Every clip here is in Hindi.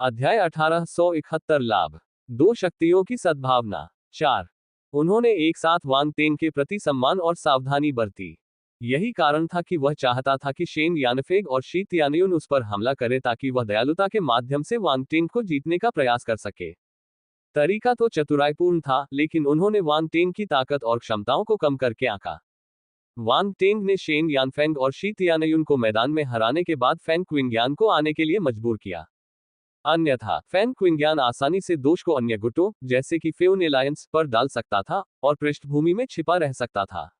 अध्याय 1871 लाभ। दो शक्तियों की सद्भावना। 4। उन्होंने एक साथ वांग तेन के प्रति सम्मान और सावधानी बरती। यही कारण था कि वह चाहता था कि शेन यानफेग और शी तियानयुन उस पर हमला करे ताकि वह दयालुता के माध्यम से वांग तेन को जीतने का प्रयास कर सके। तरीका तो चतुराईपूर्ण था, लेकिन उन्होंने वांग तेन की ताकत और क्षमताओं को कम करके आंका। वांग तेंग ने शेन यानफेंग और शी तियानयुन को मैदान में हराने के बाद फेंग क्विंगयान को आने के लिए मजबूर किया। अन्यथा फेंग क्विंगयान आसानी से दोष को अन्य गुटों जैसे कि फेउन एलायंस पर डाल सकता था और पृष्ठभूमि में छिपा रह सकता था।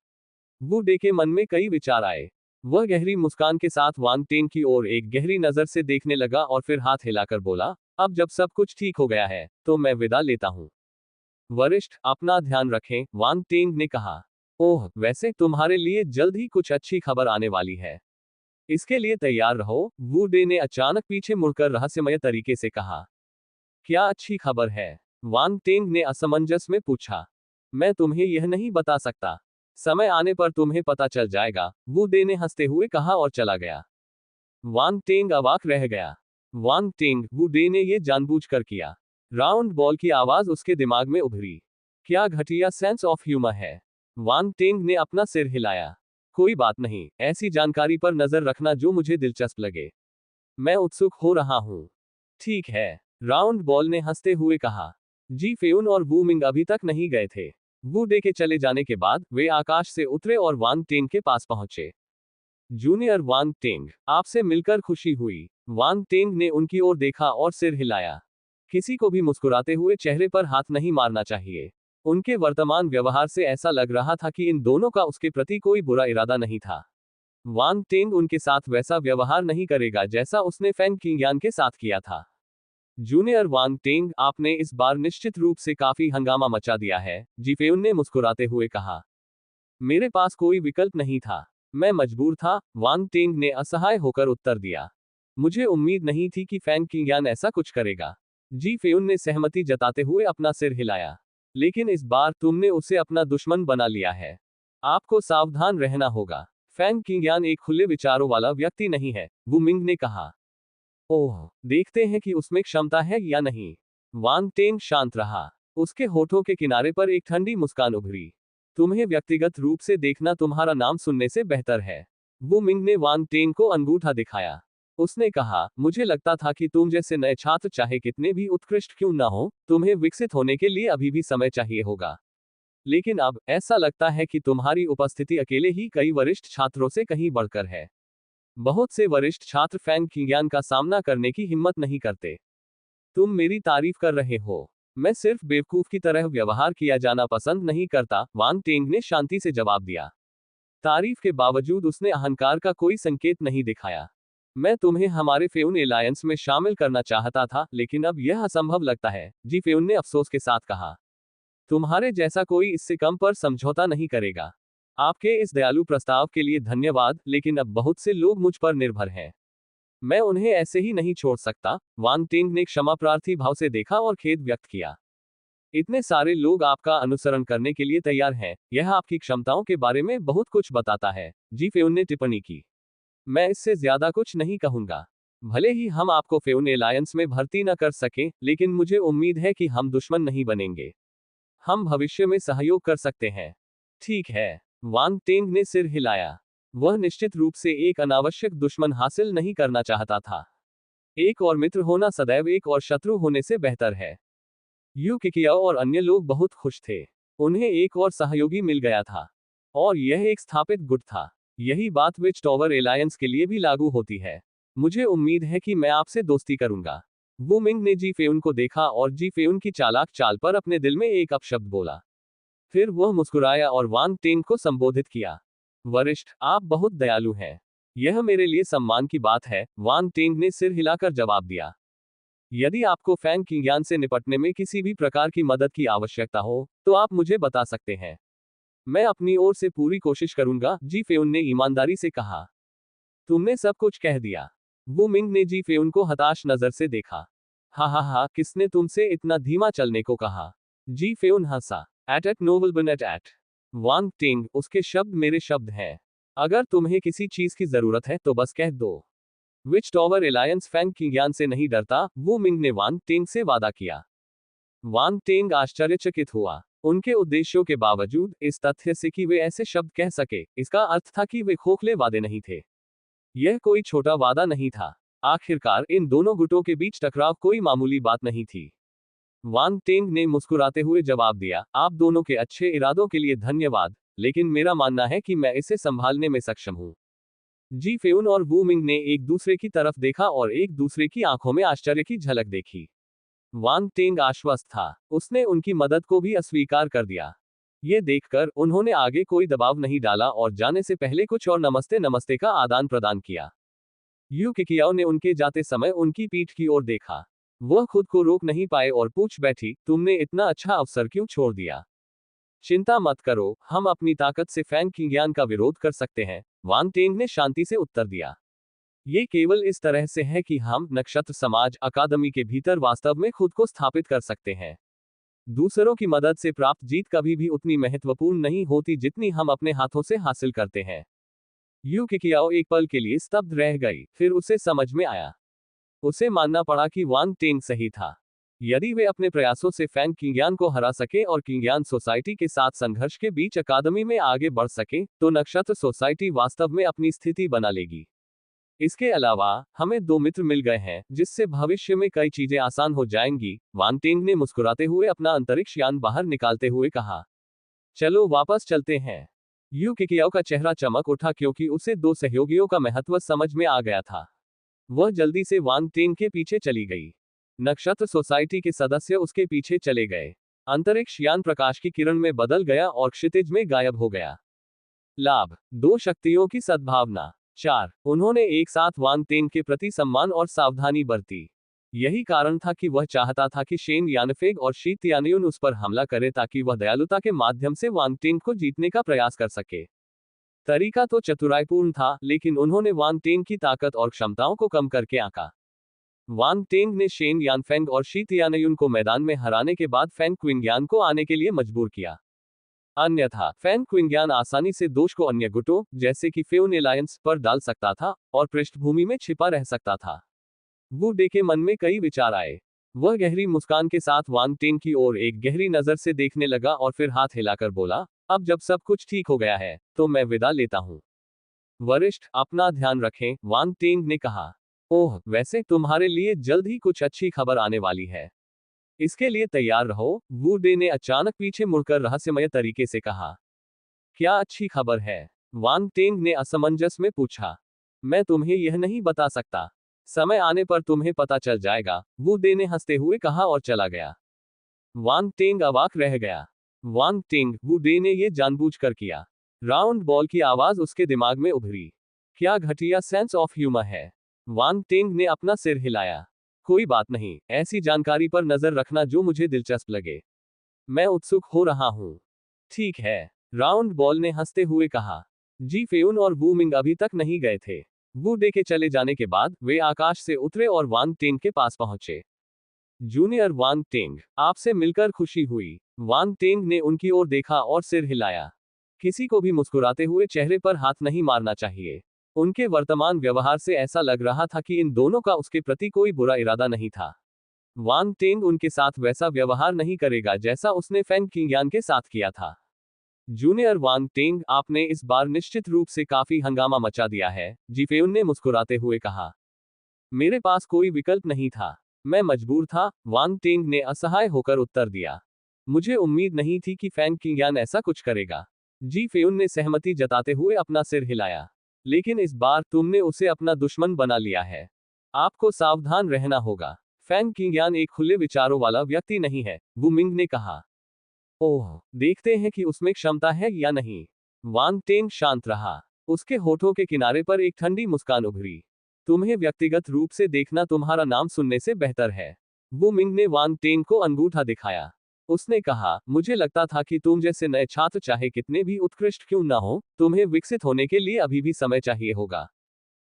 वू डे के मन में कई विचार आए। वह गहरी मुस्कान के साथ वांग तेन की ओर एक गहरी नजर से देखने लगा और फिर हाथ हिलाकर बोला, अब जब सब कुछ ठीक हो गया है तो मैं विदा लेता हूं। वरिष्ठ, अपना ध्यान रखें, वांग तेंग ने कहा। ओह, वैसे तुम्हारे लिए जल्द ही कुछ अच्छी खबर आने वाली है। इसके लिए तैयार रहो, वू डे ने अचानक पीछे मुड़कर रहस्यमय तरीके से कहा। क्या अच्छी खबर है? वांग तेंग ने असमंजस में पूछा। मैं तुम्हें यह नहीं बता सकता। समय आने पर तुम्हें पता चल जाएगा, वू डे ने हंसते हुए कहा और चला गया। वांग तेंग अवाक रह गया। वांग तेंग, वू डे ने यह जानबूझकर किया। राउंड बॉल की आवाज उसके दिमाग में उभरी। क्या घटिया सेंस ऑफ ह्यूमर है। वांग तेंग ने अपना सिर हिलाया। कोई बात नहीं, ऐसी जानकारी पर नजर रखना जो मुझे दिलचस्प लगे। मैं उत्सुक हो रहा हूं। ठीक है, राउंड बॉल ने हंसते हुए कहा। जी फेउन और वू मिंग अभी तक नहीं गए थे। वू डे के चले जाने के बाद वे आकाश से उतरे और वांग टेंग के पास पहुंचे। जूनियर वांग टेंग, आपसे मिलकर खुशी हुई। वांग टेंग ने उनकी ओर देखा और सिर हिलाया। किसी को भी मुस्कुराते हुए चेहरे पर हाथ नहीं मारना चाहिए। उनके वर्तमान व्यवहार से ऐसा लग रहा था कि इन दोनों का उसके प्रति कोई बुरा इरादा नहीं था। वांग टेंग उनके साथ वैसा व्यवहार नहीं करेगा जैसा उसने फेंग किंगयान के साथ किया था। जूनियर वांग टेंग, आपने इस बार निश्चित रूप से काफी हंगामा मचा दिया है, जीफेउन ने मुस्कुराते हुए कहा। मेरे पास कोई विकल्प नहीं था। मैं मजबूर था, वांग टेंग ने असहाय होकर उत्तर दिया। मुझे उम्मीद नहीं थी कि फेंग किंगयान ऐसा कुछ करेगा। जीफेउन ने सहमति जताते हुए अपना सिर हिलाया। लेकिन इस बार तुमने उसे अपना दुश्मन बना लिया है। आपको सावधान रहना होगा। फेंग किंगयान एक खुले विचारों वाला व्यक्ति नहीं है, वू मिंग ने कहा। ओह, देखते हैं कि उसमें क्षमता है या नहीं। वांग टेंग शांत रहा। उसके होठों के किनारे पर एक ठंडी मुस्कान उभरी। तुम्हें व्यक्तिगत रूप से देखना तुम्हारा नाम सुनने से बेहतर है। वू मिंग ने वांग टेंग को अंगूठा दिखाया। उसने कहा, मुझे लगता था कि तुम जैसे नए छात्र चाहे कितने भी उत्कृष्ट क्यों ना हो, तुम्हें विकसित होने के लिए अभी भी समय चाहिए होगा। लेकिन अब ऐसा लगता है कि तुम्हारी उपस्थिति अकेले ही कई वरिष्ठ छात्रों से कहीं बढ़कर है। बहुत से वरिष्ठ छात्र फेंग किंगयान का सामना करने की हिम्मत नहीं करते। तुम मेरी तारीफ कर रहे हो। मैं सिर्फ बेवकूफ की तरह व्यवहार किया जाना पसंद नहीं करता, वांग टेंग ने शांति से जवाब दिया। तारीफ के बावजूद उसने अहंकार का कोई संकेत नहीं दिखाया। मैं तुम्हें हमारे फेउन एलायंस में शामिल करना चाहता था, लेकिन अब यह असंभव लगता है, जी फेउन ने अफसोस के साथ कहा। तुम्हारे जैसा कोई इससे कम पर समझौता नहीं करेगा। आपके इस दयालु प्रस्ताव के लिए धन्यवाद, लेकिन अब बहुत से लोग मुझ पर निर्भर हैं। मैं उन्हें ऐसे ही नहीं छोड़ सकता। वांग टेंग ने क्षमा प्रार्थी भाव से देखा और खेद व्यक्त किया। इतने सारे लोग आपका अनुसरण करने के लिए तैयार हैं, यह आपकी क्षमताओं के बारे में बहुत कुछ बताता है, जी फेउन ने टिप्पणी की। मैं इससे ज्यादा कुछ नहीं कहूंगा। भले ही हम आपको फेउन एलायंस में भर्ती न कर सकें, लेकिन मुझे उम्मीद है कि हम दुश्मन नहीं बनेंगे। हम भविष्य में सहयोग कर सकते हैं। ठीक है, वांग टेंग ने सिर हिलाया। वह निश्चित रूप से एक अनावश्यक दुश्मन हासिल नहीं करना चाहता था। एक और मित्र होना सदैव एक और शत्रु होने से बेहतर है। यू किकियाओ और अन्य लोग बहुत खुश थे। उन्हें एक और सहयोगी मिल गया था। और यह एक स्थापित गुट था। यही बात विच टॉवर एलायंस के लिए भी लागू होती है। मुझे उम्मीद है कि मैं आपसे दोस्ती करूंगा। वू मिंग ने जी फेउन को देखा और जी फेउन की चालाक चाल पर अपने दिल में एक अपशब्द बोला। फिर वह मुस्कुराया और वांग टेंग को संबोधित किया। वरिष्ठ, आप बहुत दयालु हैं। यह मेरे लिए सम्मान की बात है, वांग टेंग ने सिर हिलाकर जवाब दिया। यदि आपको फेंग किंगयान से निपटने में किसी भी प्रकार की मदद की आवश्यकता हो, तो आप मुझे बता सकते हैं। मैं अपनी ओर से पूरी कोशिश करूंगा, जी फेउन ने ईमानदारी से कहा। तुमने सब कुछ कह दिया। वू मिंग ने जी फेउन को हताश नजर से देखा। हा, किसने तुमसे इतना धीमा चलने को कहा? जी फेउन हंसा। एट नोबल बनेट एट। वांग टिंग, उसके शब्द मेरे शब्द हैं। अगर तुम्हें किसी चीज की जरूरत है तो बस कह दो। विच टॉवर एलायंस फैंग किंगयान से नहीं डरता, वू मिंग ने वांग टेंग से वादा किया। वांग टेंग आश्चर्यचकित हुआ। उनके उद्देश्यों के बावजूद इस तथ्य से कि वे ऐसे शब्द कह सके, इसका अर्थ था कि वे खोखले वादे नहीं थे। यह कोई छोटा वादा नहीं था। आखिरकार इन दोनों गुटों के बीच टकराव कोई मामूली बात नहीं थी। वांग टेंग ने मुस्कुराते हुए जवाब दिया, आप दोनों के अच्छे इरादों के लिए धन्यवाद, लेकिन मेरा मानना है कि मैं इसे संभालने में सक्षम हूं। जी फेउन और वू मिंग ने एक दूसरे की तरफ देखा और एक दूसरे की आंखों में आश्चर्य की झलक देखी। वांग टेंग आश्वस्त था। उसने उनकी मदद को भी अस्वीकार कर दिया। ये देखकर उन्होंने आगे कोई दबाव नहीं डाला और जाने से पहले कुछ और नमस्ते नमस्ते का आदान प्रदान किया। यू किकियाओ ने उनके जाते समय उनकी पीठ की ओर देखा। वह खुद को रोक नहीं पाए और पूछ बैठी, तुमने इतना अच्छा अवसर क्यों छोड़ दिया? चिंता मत करो, हम अपनी ताकत से फैंग किंगयान का विरोध कर सकते हैं, वांग टेंग ने शांति से उत्तर दिया। ये केवल इस तरह से है कि हम नक्षत्र समाज अकादमी के भीतर वास्तव में खुद को स्थापित कर सकते हैं। दूसरों की मदद से प्राप्त जीत कभी भी उतनी महत्वपूर्ण नहीं होती जितनी हम अपने हाथों से हासिल करते हैं। यू किकियाओ एक पल के लिए स्तब्ध रह गई, फिर उसे समझ में आया। उसे मानना पड़ा कि वांग टेंग सही था। यदि वे अपने प्रयासों से फैंग किंगयान को हरा सके और किंगयान सोसाइटी के साथ संघर्ष के बीच अकादमी में आगे बढ़ सके, तो नक्षत्र सोसाइटी वास्तव में अपनी स्थिति बना लेगी। इसके अलावा हमें दो मित्र मिल गए हैं, जिससे भविष्य में कई चीजें आसान हो जाएंगी, वांग टेंग ने मुस्कुराते हुए अपना अंतरिक्ष यान बाहर निकालते हुए कहा। चलो वापस चलते हैं। यू किकियाओ का चेहरा चमक उठा क्योंकि उसे दो सहयोगियों का महत्व समझ में आ गया था। वह जल्दी से वांग टेंग के पीछे चली गई। नक्षत्र सोसाइटी के सदस्य उसके पीछे चले गए। अंतरिक्ष यान प्रकाश की किरण में बदल गया और क्षितिज में गायब हो गया। लाभ, दो शक्तियों की सद्भावना। 4. उन्होंने एक साथ वांग टेंग के प्रति सम्मान और सावधानी बरती। यही कारण था कि वह चाहता था कि शेन यानफेग और शी तियानयुन उस पर हमला करे ताकि वह दयालुता के माध्यम से वांग टेंग को जीतने का प्रयास कर सके। तरीका तो चतुराईपूर्ण था, लेकिन उन्होंने वांग टेंग की ताकत और क्षमताओं को कम करके आंका। वांग टेंग ने शेन यानफेंग और शी तियानयुन को मैदान में हराने के बाद फैंग क्विंगयान को आने के लिए मजबूर किया। अन्यथा फैंग क्विंगयान आसानी से दोष को अन्य गुटों, जैसे कि फेउन एलायंस, पर डाल सकता था और पृष्ठभूमि में छिपा रह सकता था। वू डे के मन में कई विचार आए। वह गहरी मुस्कान के साथ वांग टेंग की ओर एक गहरी नजर से देखने लगा और फिर हाथ हिलाकर बोला, अब जब सब कुछ ठीक हो गया है, तो मैं विदा लेता हूं। वरिष्ठ, अपना ध्यान रखें, वांग टेंग ने कहा। ओह, वैसे तुम्हारे लिए जल्द ही कुछ अच्छी खबर आने वाली है। इसके लिए तैयार रहो, वू डे ने अचानक पीछे मुड़कर रहस्यमय तरीके से कहा। क्या अच्छी खबर है? वांग टेंग ने असमंजस में पूछा। मैं तुम्हें यह नहीं बता सकता। समय आने पर तुम्हें पता चल जाएगा, वू डे ने हंसते हुए कहा और चला गया। वांग टेंग अवाक रह गया। वांग टेंग, वू डे ने यह जानबूझकर किया। राउंड बॉल की आवाज उसके दिमाग में उभरी। क्या घटिया सेंस ऑफ ह्यूमर है। वांग टेंग ने अपना सिर हिलाया। कोई बात नहीं, ऐसी जानकारी पर नजर रखना जो मुझे दिलचस्प लगे। मैं उत्सुक हो रहा हूं। ठीक है, राउंड बॉल ने हंसते हुए कहा। जी फेउन और वू मिंग अभी तक नहीं गए थे। वू डे के चले जाने के बाद वे आकाश से उतरे और वांग टेंग के पास पहुंचे। जूनियर वांग टेंग, आपसे मिलकर खुशी हुई। वांग टेंग ने उनकी ओर देखा और सिर हिलाया। किसी को भी मुस्कुराते हुए चेहरे पर हाथ नहीं मारना चाहिए। उनके वर्तमान व्यवहार से ऐसा लग रहा था कि इन दोनों का उसके प्रति कोई बुरा इरादा नहीं था। वांग टेंग उनके साथ वैसा व्यवहार नहीं करेगा जैसा उसने फैंग किंगयान के साथ किया था। जूनियर वांग टेंग, आपने इस बार निश्चित रूप से काफी हंगामा मचा दिया है, जीफेउन ने मुस्कुराते हुए कहा। मेरे पास कोई विकल्प नहीं था, मैं मजबूर था, वांग टेंग ने असहाय होकर उत्तर दिया। मुझे उम्मीद नहीं थी कि फैंग किंगयान ऐसा कुछ करेगा। जीफेउन ने सहमति जताते हुए अपना सिर हिलाया। लेकिन इस बार तुमने उसे अपना दुश्मन बना लिया है। आपको सावधान रहना होगा। फैंग किंगयान एक खुले विचारों वाला व्यक्ति नहीं है, वू मिंग ने कहा। ओह, देखते हैं कि उसमें क्षमता है या नहीं। वांग टेंग शांत रहा। उसके होठों के किनारे पर एक ठंडी मुस्कान उभरी। तुम्हें व्यक्तिगत रूप से देखना तुम्हारा नाम सुनने से बेहतर है। वू मिंग ने वांग टेंग को अंगूठा दिखाया। उसने कहा, मुझे लगता था कि तुम जैसे नए छात्र चाहे कितने भी उत्कृष्ट क्यों ना हो, तुम्हें विकसित होने के लिए अभी भी समय चाहिए होगा।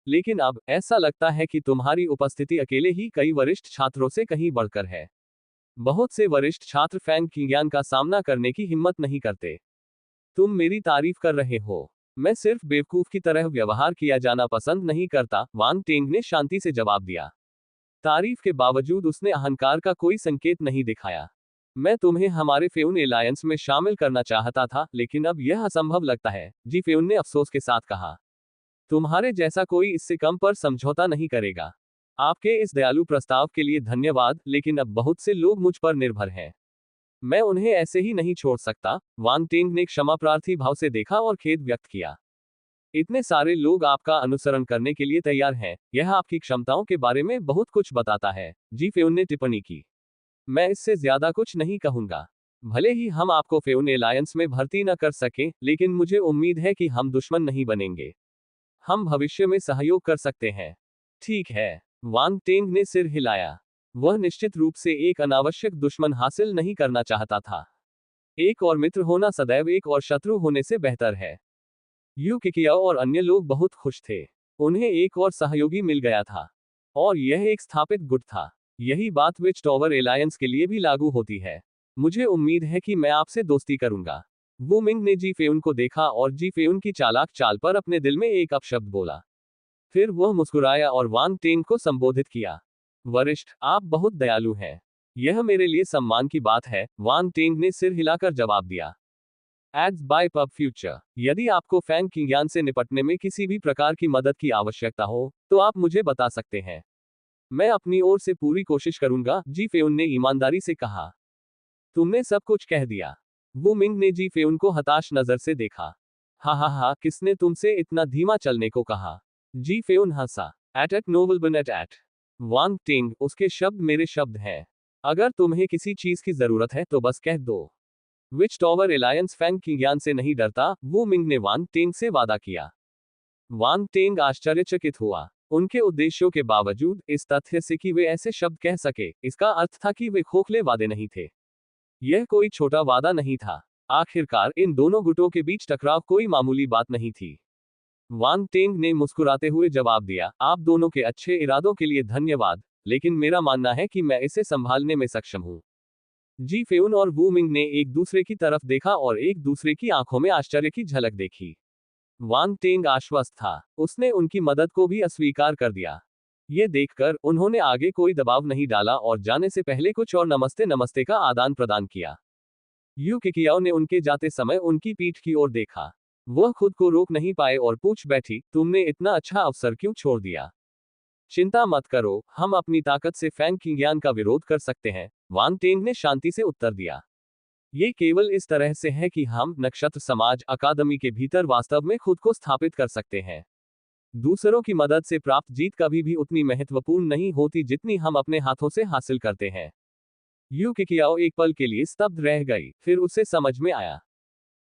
लेकिन अब ऐसा लगता है कि तुम्हारी उपस्थिति अकेले ही कई वरिष्ठ छात्रों से कहीं बढ़कर है। बहुत से वरिष्ठ छात्र फैंग किंगयान का सामना करने की हिम्मत नहीं करते। तुम मेरी तारीफ कर रहे हो। मैं सिर्फ बेवकूफ की तरह व्यवहार किया जाना पसंद नहीं करता, वांग टेंग ने शांति से जवाब दिया। तारीफ के बावजूद उसने अहंकार का कोई संकेत नहीं दिखाया। मैं तुम्हें हमारे फेउन एलायंस में शामिल करना चाहता था, लेकिन अब यह असंभव लगता है, जी फेउन ने अफसोस के साथ कहा। तुम्हारे जैसा कोई इससे कम पर समझौता नहीं करेगा। आपके इस दयालु प्रस्ताव के लिए धन्यवाद, लेकिन अब बहुत से लोग मुझ पर निर्भर हैं। मैं उन्हें ऐसे ही नहीं छोड़ सकता। वांग टेंग ने क्षमा प्रार्थी भाव से देखा और खेद व्यक्त किया। इतने सारे लोग आपका अनुसरण करने के लिए तैयार हैं, यह आपकी क्षमताओं के बारे में बहुत कुछ बताता है, जी फेउन ने टिप्पणी की। मैं इससे ज्यादा कुछ नहीं कहूंगा। भले ही हम आपको फेउन एलायंस में भर्ती न कर सकें, लेकिन मुझे उम्मीद है कि हम दुश्मन नहीं बनेंगे। हम भविष्य में सहयोग कर सकते हैं। ठीक है। वांग टेंग ने सिर हिलाया। वह निश्चित रूप से एक अनावश्यक दुश्मन हासिल नहीं करना चाहता था। एक और मित्र होना सदैव एक और शत्रु होने से बेहतर है। यू किकियाओ और अन्य लोग बहुत खुश थे। उन्हें एक और सहयोगी मिल गया था, और यह एक स्थापित गुट था। यही बात विच टॉवर एलायंस के लिए भी लागू होती है। मुझे उम्मीद है कि मैं आपसे दोस्ती करूंगा। वू मिंग ने जी फेउन को देखा और जी फेउन की चालाक चाल पर अपने दिल में एक अपशब्द बोला। फिर वह मुस्कुराया और वांग टेंग को संबोधित किया। वरिष्ठ, आप बहुत दयालु हैं। यह मेरे लिए सम्मान की बात है, वांग टेंग ने सिर हिलाकर जवाब दिया। Ads by pub future. यदि आपको फैंग किंग्यान से निपटने में किसी भी प्रकार की मदद की आवश्यकता हो, तो आप मुझे बता सकते हैं। मैं अपनी ओर से पूरी कोशिश करूंगा, जी फेउन ने ईमानदारी से कहा। तुमने सब कुछ कह दिया। वू मिंग ने जी फेउन को हताश नजर से देखा। हा, किसने तुमसे इतना धीमा चलने को कहा? जी फेउन हंसा। एट नोबल बन एट। वांग टिंग, उसके शब्द मेरे शब्द हैं। अगर तुम्हें किसी चीज की जरूरत है तो बस कह दो। विच टॉवर एलायंस फैंग किंग्यान से नहीं डरता, वू मिंग ने वांग टेंग से वादा किया। वांग टेंग आश्चर्यचकित हुआ। उनके उद्देश्यों के बावजूद इस तथ्य से कि वे ऐसे शब्द कह सके, इसका अर्थ था कि वे खोखले वादे नहीं थे। यह कोई छोटा वादा नहीं था। आखिरकार इन दोनों गुटों के बीच टकराव कोई मामूली बात नहीं थी। वांग टेंग ने मुस्कुराते हुए जवाब दिया, आप दोनों के अच्छे इरादों के लिए धन्यवाद, लेकिन मेरा मानना है कि मैं इसे संभालने में सक्षम हूं। जी फेउन और वू मिंग ने एक दूसरे की तरफ देखा और एक दूसरे की आंखों में आश्चर्य की झलक देखी। वांग टेंग आश्वस्त था। उसने उनकी मदद को भी अस्वीकार कर दिया। ये देखकर उन्होंने आगे कोई दबाव नहीं डाला और जाने से पहले कुछ और नमस्ते नमस्ते का आदान प्रदान किया। यू किकियाओ ने उनके जाते समय उनकी पीठ की ओर देखा। वह खुद को रोक नहीं पाए और पूछ बैठी, तुमने इतना अच्छा अवसर क्यों छोड़ दिया? चिंता मत करो, हम अपनी ताकत से फैंग किंग्यान का विरोध कर सकते हैं, वांग टेंग ने शांति से उत्तर दिया। ये केवल इस तरह से है कि हम नक्षत्र समाज अकादमी के भीतर वास्तव में खुद को स्थापित कर सकते हैं। दूसरों की मदद से प्राप्त जीत कभी भी उतनी महत्वपूर्ण नहीं होती जितनी हम अपने हाथों से हासिल करते हैं। यू किकियाओ एक पल के लिए स्तब्ध रह गई, फिर उसे समझ में आया।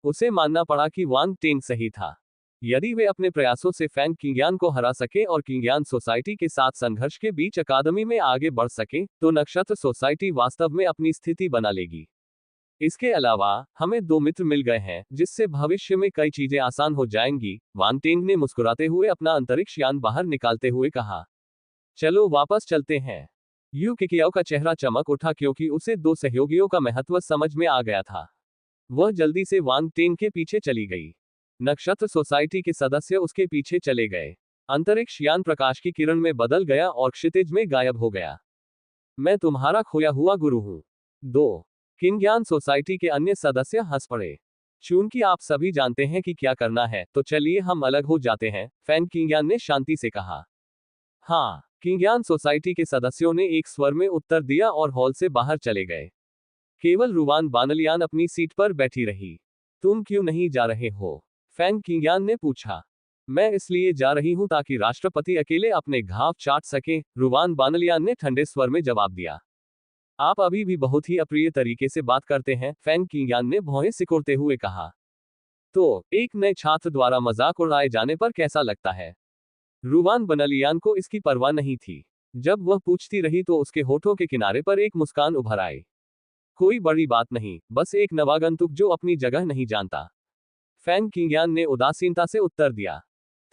उसे मानना पड़ा कि वांग टेंग सही था। यदि वे अपने प्रयासों से फैंग किंग्यान को हरा सके और किंग्यान सोसाइटी के साथ संघर्ष के बीच अकादमी में आगे बढ़ सके, तो नक्षत्र सोसाइटी वास्तव में अपनी स्थिति बना लेगी। इसके अलावा हमें दो मित्र मिल गए हैं, जिससे भविष्य में कई चीजें आसान हो जाएंगी, वांग टेंग ने मुस्कुराते हुए अपना अंतरिक्ष यान बाहर निकालते हुए कहा। चलो वापस चलते हैं। यू किकियाओ का चेहरा चमक उठा क्योंकि उसे दो सहयोगियों का महत्व समझ में आ गया था। वह जल्दी से वांग टेंग के पीछे चली गई। नक्षत्र सोसाइटी के सदस्य उसके पीछे चले गए। अंतरिक्ष यान प्रकाश की किरण में बदल गया और क्षितिज में गायब हो गया। मैं तुम्हारा खोया हुआ गुरु हूं। 2 किंग्यान सोसाइटी के अन्य सदस्य हंस पड़े। चूंकि आप सभी जानते हैं कि क्या करना है, तो चलिए हम अलग हो जाते हैं, फैंग किंग्यान ने शांति से कहा। हाँ, किंग्यान सोसाइटी के सदस्यों ने एक स्वर में उत्तर दिया और हॉल से बाहर चले गए। केवल रुवान बानलियान अपनी सीट पर बैठी रही। तुम क्यों नहीं जा रहे हो? फैंग किंग्यान ने पूछा। मैं इसलिए जा रही हूं ताकि राष्ट्रपति अकेले अपने घाव चाट सके, रुवान बानलियान ने ठंडे स्वर में जवाब दिया। आप अभी भी बहुत ही अप्रिय तरीके से बात करते हैं, फैंग किंग्यान ने भौहें सिकोड़ते हुए कहा। तो एक नए छात्र द्वारा मजाक उड़ाए जाने पर कैसा लगता है? रुवान बानलियान को इसकी परवाह नहीं थी। जब वह पूछती रही तो उसके होठों के किनारे पर एक मुस्कान उभर आई। कोई बड़ी बात नहीं, बस एक नवागंतुक जो अपनी जगह नहीं जानता। फैंग किंग्यान ने उदासीनता से उत्तर दिया।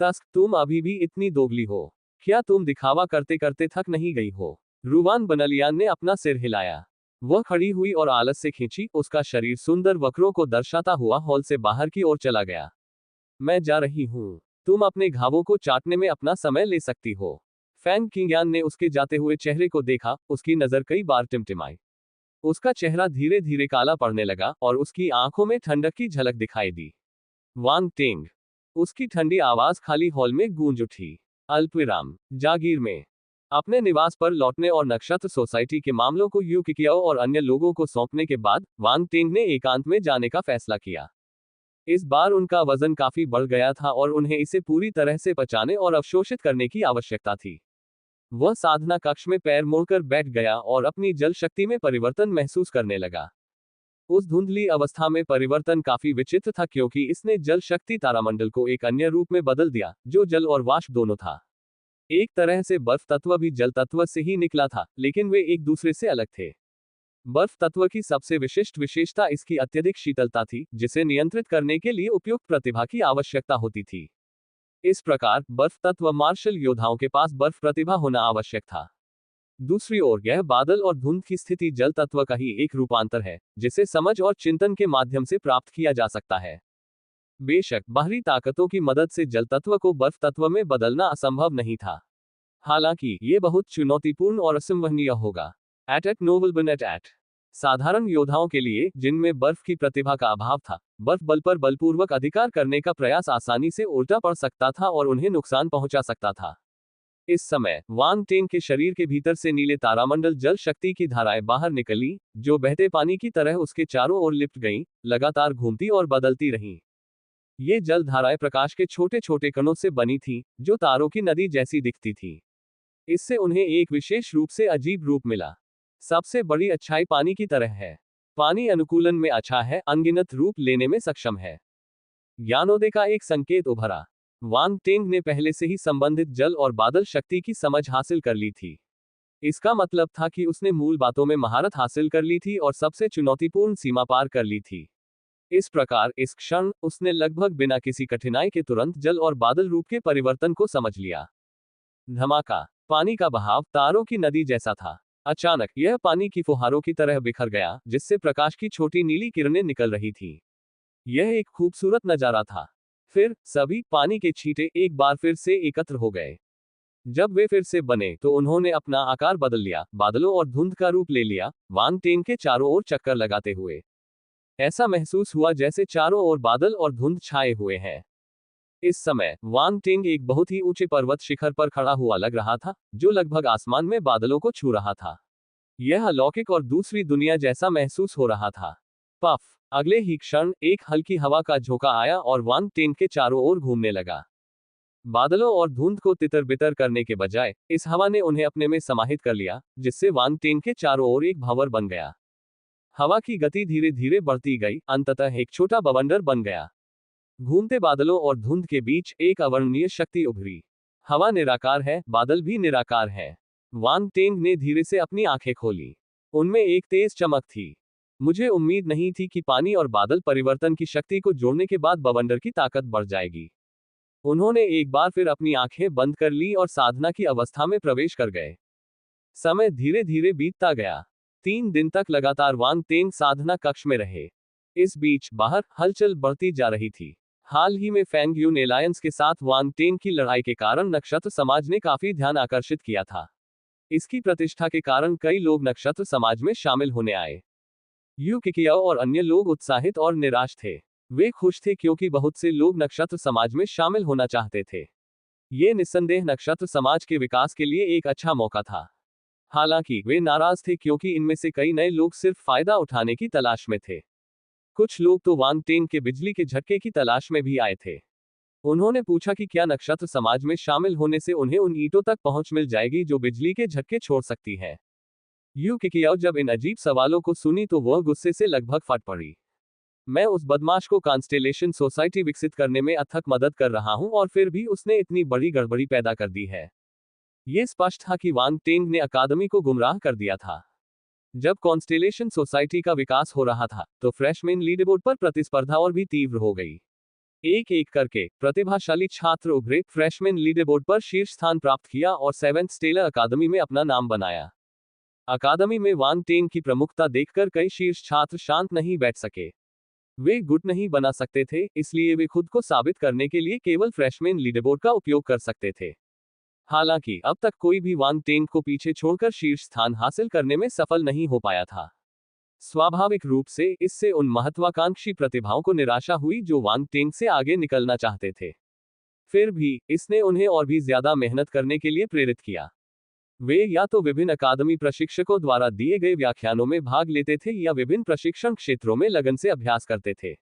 तस्क, तुम अभी भी इतनी दोगली हो। क्या तुम दिखावा करते करते थक नहीं गई हो? रुवान बानलियान ने अपना सिर हिलाया। वह खड़ी हुई और आलस से खींची, उसका शरीर सुंदर वक्रों को दर्शाता हुआ हॉल से बाहर की ओर चला गया। मैं जा रही हूँ। तुम अपने घावों को चाटने में अपना समय ले सकती हो। फैंग किंगयान ने उसके जाते हुए चेहरे को देखा, उसकी नजर कई बार टिमटिमाई। उसका चेहरा धीरे धीरे काला पड़ने लगा और उसकी आंखों में ठंडक की झलक दिखाई दी। वांग टिंग। उसकी ठंडी आवाज खाली हॉल में गूंज उठी। अल्पविराम। जागीर में। अपने निवास पर लौटने और नक्षत्र सोसाइटी के मामलों को यू किकियाओ और अन्य लोगों को सौंपने के बाद वांग टिंग ने एकांत में जाने का फैसला किया। इस बार उनका वजन काफी बढ़ गया था और उन्हें इसे पूरी तरह से पचाने और अवशोषित करने की आवश्यकता थी। वह साधना कक्ष में पैर मोड़कर बैठ गया और अपनी जल शक्ति में परिवर्तन महसूस करने लगा। उस धुंधली अवस्था में परिवर्तन काफी विचित्र था क्योंकि इसने जल शक्ति तारामंडल को एक अन्य रूप में बदल दिया, जो जल और वाष्प दोनों था। एक तरह से बर्फ तत्व भी जल तत्व से ही निकला था, लेकिन वे एक दूसरे से अलग थे। बर्फ तत्व की सबसे विशिष्ट विशेषता इसकी अत्यधिक शीतलता थी, जिसे नियंत्रित करने के लिए उपयुक्त प्रतिभा की आवश्यकता होती थी। इस प्रकार बर्फ तत्व मार्शल योद्धाओं के पास बर्फ प्रतिभा होना आवश्यक था। दूसरी ओर यह बादल और धुंध की स्थिति जल तत्व का ही एक रूपांतर है, जिसे समझ और चिंतन के माध्यम से प्राप्त किया जा सकता है। बेशक बाहरी ताकतों की मदद से जल तत्व को बर्फ तत्व में बदलना असंभव नहीं था। हालांकि ये बहुत चुनौतीपूर्ण और असंवहनीय होगा। एट नोबल बन एट साधारण योद्धाओं के लिए, जिनमें बर्फ की प्रतिभा का अभाव था, बर्फ बल पर बलपूर्वक अधिकार करने का प्रयास आसानी से उल्टा पड़ सकता था और उन्हें नुकसान पहुंचा सकता था। इस समय वांग टेंग के शरीर के भीतर से नीले तारामंडल जल शक्ति की धाराएं बाहर निकली, जो बहते पानी की तरह उसके चारों ओर लिपट गईं, लगातार घूमती और बदलती रहीं। ये जल धाराएं प्रकाश के छोटे छोटे कणों से बनी थीं, जो तारों की नदी जैसी दिखती थीं। इससे उन्हें एक विशेष रूप से अजीब रूप मिला। सबसे बड़ी अच्छाई पानी की तरह है। पानी अनुकूलन में अच्छा है, अनगिनत रूप लेने में सक्षम है। ज्ञानोदय का एक संकेत उभरा। वांग टेंग ने पहले से ही संबंधित जल और बादल शक्ति की समझ हासिल कर ली थी। इसका मतलब था कि उसने मूल बातों में महारत हासिल कर ली थी और सबसे चुनौतीपूर्ण सीमा पार कर ली थी। इस प्रकार इस क्षण उसने लगभग बिना किसी कठिनाई के तुरंत जल और बादल रूप के परिवर्तन को समझ लिया। धमाका। पानी का बहाव तारों की नदी जैसा था। अचानक यह पानी की फुहारों की तरह बिखर गया, जिससे प्रकाश की छोटी नीली किरणें निकल रही थीं। यह एक खूबसूरत नजारा था। फिर सभी पानी के छींटे एक बार फिर से एकत्र हो गए। जब वे फिर से बने तो उन्होंने अपना आकार बदल लिया, बादलों और धुंध का रूप ले लिया, वांग टेंग के चारों ओर चक्कर लगाते हुए। ऐसा महसूस हुआ जैसे चारों ओर बादल और धुंध छाए हुए हैं। इस समय वांग टेंग एक बहुत ही ऊंचे पर्वत शिखर पर खड़ा हुआ लग रहा था, जो लगभग आसमान में बादलों को छू रहा था। यह अलौकिक और दूसरी दुनिया जैसा महसूस हो रहा था। पफ। अगले ही क्षण एक हल्की हवा का झोंका आया और वांग टेंग के चारों ओर घूमने लगा। बादलों और धुंध को तितर बितर करने के बजाय इस हवा ने उन्हें अपने में समाहित कर लिया, जिससे वांग टेंग के चारों ओर एक भंवर बन गया। हवा की गति धीरे धीरे बढ़ती गई, अंततः एक छोटा बवंडर बन गया। घूमते बादलों और धुंध के बीच एक अवर्णनीय शक्ति उभरी। हवा निराकार है, बादल भी निराकार है। वांग टेंग ने धीरे से अपनी आंखें खोली। उनमें एक तेज चमक थी। मुझे उम्मीद नहीं थी कि पानी और बादल परिवर्तन की शक्ति को जोड़ने के बाद बवंडर की ताकत बढ़ जाएगी। उन्होंने एक बार फिर अपनी आंखें बंद कर ली और साधना की अवस्था में प्रवेश कर गए। समय धीरे धीरे बीतता गया। 3 दिन तक लगातार वांग टेंग साधना कक्ष में रहे। इस बीच बाहर हलचल बढ़ती जा रही थी। हाल ही में फैंग यून एलायंस के साथ वांग टेंग की लड़ाई के कारण नक्षत्र समाज ने काफी ध्यान आकर्षित किया था। इसकी प्रतिष्ठा के कारण कई लोग नक्षत्र समाज में शामिल होने आए। यू किकियाओ और अन्य लोग उत्साहित और निराश थे। वे खुश थे क्योंकि बहुत से लोग नक्षत्र समाज में शामिल होना चाहते थे। ये निस्संदेह नक्षत्र समाज के विकास के लिए एक अच्छा मौका था। हालांकि वे नाराज थे क्योंकि इनमें से कई नए लोग सिर्फ फायदा उठाने की तलाश में थे। कुछ लोग तो वांग टेंग के बिजली के झटके की तलाश में भी आए थे। उन्होंने पूछा कि क्या नक्षत्र समाज में शामिल होने से उन्हें उन ईंटों तक पहुंच मिल जाएगी जो बिजली के झटके छोड़ सकती है। यू किकियाओ जब इन अजीब सवालों को सुनी तो वह गुस्से से लगभग फट पड़ी। मैं उस बदमाश को कॉन्स्टेलेशन सोसाइटी विकसित करने में अथक मदद कर रहा हूं और फिर भी उसने इतनी बड़ी गड़बड़ी पैदा कर दी है। ये स्पष्ट था कि वांग टेंग ने अकादमी को गुमराह कर दिया था। जब कॉन्स्टेलेशन सोसाइटी का विकास हो रहा था तो फ्रेशमैन लीडरबोर्ड पर प्रतिस्पर्धा और भी तीव्र हो गई। एक एक करके प्रतिभाशाली छात्र उभरे, फ्रेशमैन लीडरबोर्ड पर शीर्ष स्थान प्राप्त किया और 7th स्टेलर अकादमी में अपना नाम बनाया। अकादमी में वांग टेंग की प्रमुखता देखकर कई शीर्ष छात्र शांत नहीं बैठ सके। वे गुट नहीं बना सकते थे, इसलिए वे खुद को साबित करने के लिए केवल फ्रेशमैन लीडरबोर्ड का उपयोग कर सकते थे। हालांकि अब तक कोई भी वांग टेंग को पीछे छोड़कर शीर्ष स्थान हासिल करने में सफल नहीं हो पाया था। स्वाभाविक रूप से इससे उन महत्वाकांक्षी प्रतिभाओं को निराशा हुई जो वांग टेंग से आगे निकलना चाहते थे। फिर भी इसने उन्हें और भी ज्यादा मेहनत करने के लिए प्रेरित किया। वे या तो विभिन्न अकादमी प्रशिक्षकों द्वारा दिए गए व्याख्यानों में भाग लेते थे या विभिन्न प्रशिक्षण क्षेत्रों में लगन से अभ्यास करते थे।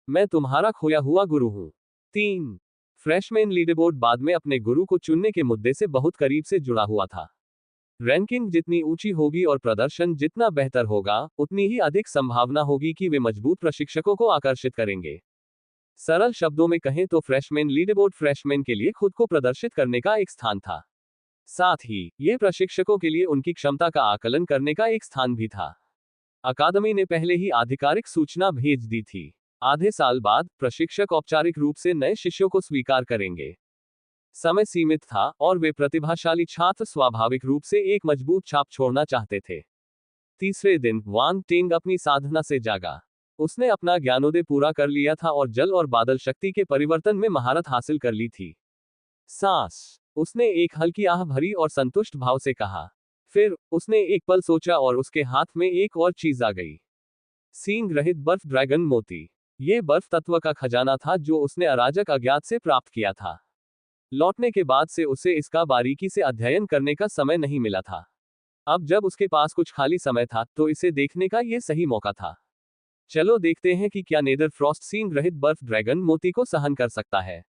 मैं तुम्हारा खोया हुआ गुरु हूं। 3. फ्रेशमैन लीडरबोर्ड बाद में अपने गुरु को चुनने के मुद्दे से बहुत करीब से जुड़ा हुआ था। रैंकिंग जितनी ऊंची होगी और प्रदर्शन जितना बेहतर होगा, उतनी ही अधिक संभावना होगी कि वे मजबूत प्रशिक्षकों को आकर्षित करेंगे। सरल शब्दों में कहें तो फ्रेशमैन लीडरबोर्ड फ्रेशमैन के लिए खुद को प्रदर्शित करने का एक स्थान था। साथ ही यह प्रशिक्षकों के लिए उनकी क्षमता का आकलन करने का एक स्थान भी था। अकादमी ने पहले ही आधिकारिक सूचना भेज दी थी। आधे साल बाद प्रशिक्षक औपचारिक रूप से नए शिष्यों को स्वीकार करेंगे। समय सीमित था और वे प्रतिभाशाली छात्र स्वाभाविक रूप से एक मजबूत छाप छोड़ना चाहते थे। तीसरे दिन वांग टेंग अपनी साधना से जागा। उसने अपना ज्ञानोदय पूरा कर लिया था और जल और बादल शक्ति के परिवर्तन में महारत हासिल कर ली थी। सांस। उसने एक हल्की आह भरी और संतुष्ट भाव से कहा। फिर उसने एक पल सोचा और उसके हाथ में एक और चीज आ गई। सींग रहित बर्फ ड्रैगन मोती। यह बर्फ तत्व का खजाना था जो उसने अराजक अज्ञात से प्राप्त किया था। लौटने के बाद से उसे इसका बारीकी से अध्ययन करने का समय नहीं मिला था। अब जब उसके पास कुछ खाली समय था तो इसे देखने का यह सही मौका था। चलो देखते हैं कि क्या नेदर फ्रॉस्ट सींग रहित बर्फ ड्रैगन मोती को सहन कर सकता है।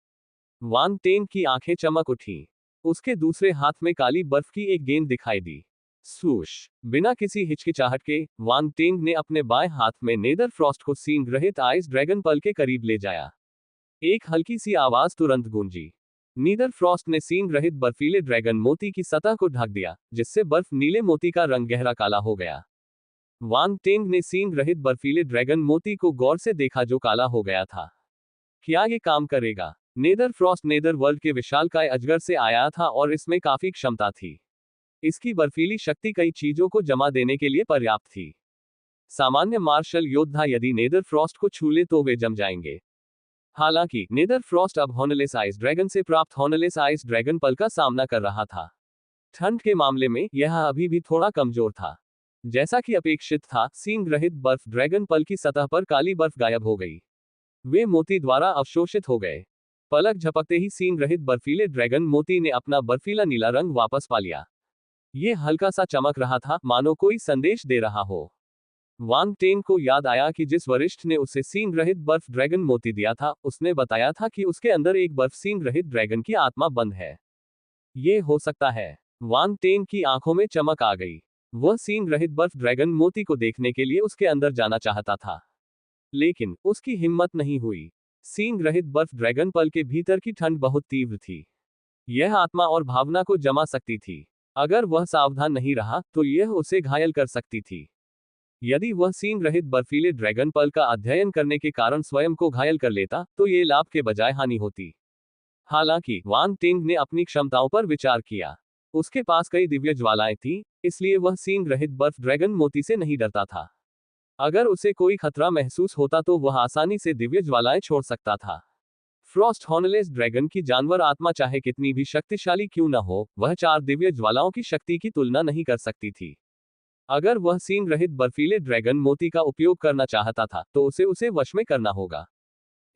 वांग टेंग की आंखें चमक उठी। उसके दूसरे हाथ में काली बर्फ की एक गेंद दिखाई दी। स्वूश। बिना किसी हिचकिचाहट के वांग टेंग ने अपने बाएं हाथ में नेदर फ्रॉस्ट को सींग रहित आइस ड्रैगन पल के करीब ले जाया। एक हल्की सी आवाज तुरंत गूंजी। नीदर फ्रॉस्ट ने सींग रहित बर्फीले ड्रैगन मोती की सतह को ढक दिया, जिससे बर्फ नीले मोती का रंग गहरा काला हो गया। वांग टेंग ने सींग रहित बर्फीले ड्रैगन मोती को गौर से देखा जो काला हो गया था। क्या ये काम करेगा? नेदर फ्रॉस्ट नेदर वर्ल्ड के विशालकाय अजगर से आया था और इसमें काफी क्षमता थी। इसकी बर्फीली शक्ति कई चीजों को जमा देने के लिए पर्याप्त थी। सामान्य मार्शल योद्धा यदि नेदर फ्रॉस्ट को छू ले तो वे जम जाएंगे। हालांकि नेदर फ्रॉस्ट अब हॉर्नलेस आइस ड्रैगन से प्राप्त हॉर्नलेस आइस ड्रैगन पल का सामना कर रहा था। ठंड के मामले में यह अभी भी थोड़ा कमजोर था। जैसा कि अपेक्षित था, सींग रहित बर्फ ड्रैगन पल की सतह पर काली बर्फ गायब हो गई। वे मोती द्वारा अवशोषित हो गए। पलक झपकते ही सींग रहित बर्फीले ड्रैगन मोती ने अपना बर्फीला नीला रंग वापस पा लिया। ये हल्का सा चमक रहा था, मानो कोई संदेश दे रहा हो। वांग टेंग को याद आया कि जिस वरिष्ठ ने उसे सींग रहित बर्फ ड्रैगन मोती दिया था, उसने बताया था कि उसके अंदर एक बर्फ सींग रहित ड्रैगन की आत्मा बंद है। ये हो सकता है। वांग टेंग की आंखों में चमक आ गई। वह सींग रहित बर्फ ड्रैगन मोती को देखने के लिए उसके अंदर जाना चाहता था, लेकिन उसकी हिम्मत नहीं हुई। सींग रहित बर्फ ड्रैगन पल के भीतर की ठंड बहुत तीव्र थी। यह आत्मा और भावना को जमा सकती थी। अगर वह सावधान नहीं रहा तो यह उसे घायल कर सकती थी। यदि वह सींग रहित बर्फीले ड्रैगन पल का अध्ययन करने के कारण स्वयं को घायल कर लेता तो ये लाभ के बजाय हानि होती। हालांकि वांग टेंग ने अपनी क्षमताओं पर विचार किया। उसके पास कई दिव्य ज्वालाएं थीं, इसलिए वह सींग रहित बर्फ ड्रैगन मोती से नहीं डरता था। अगर उसे कोई खतरा महसूस होता तो वह आसानी से दिव्य ज्वालाएं छोड़ सकता था। फ्रॉस्ट हॉर्नलेस ड्रैगन की जानवर आत्मा चाहे कितनी भी शक्तिशाली क्यों न हो, वह 4 दिव्य ज्वालाओं की शक्ति की तुलना नहीं कर सकती थी। अगर वह सींग रहित बर्फीले ड्रैगन मोती का उपयोग करना चाहता था तो उसे वश में करना होगा।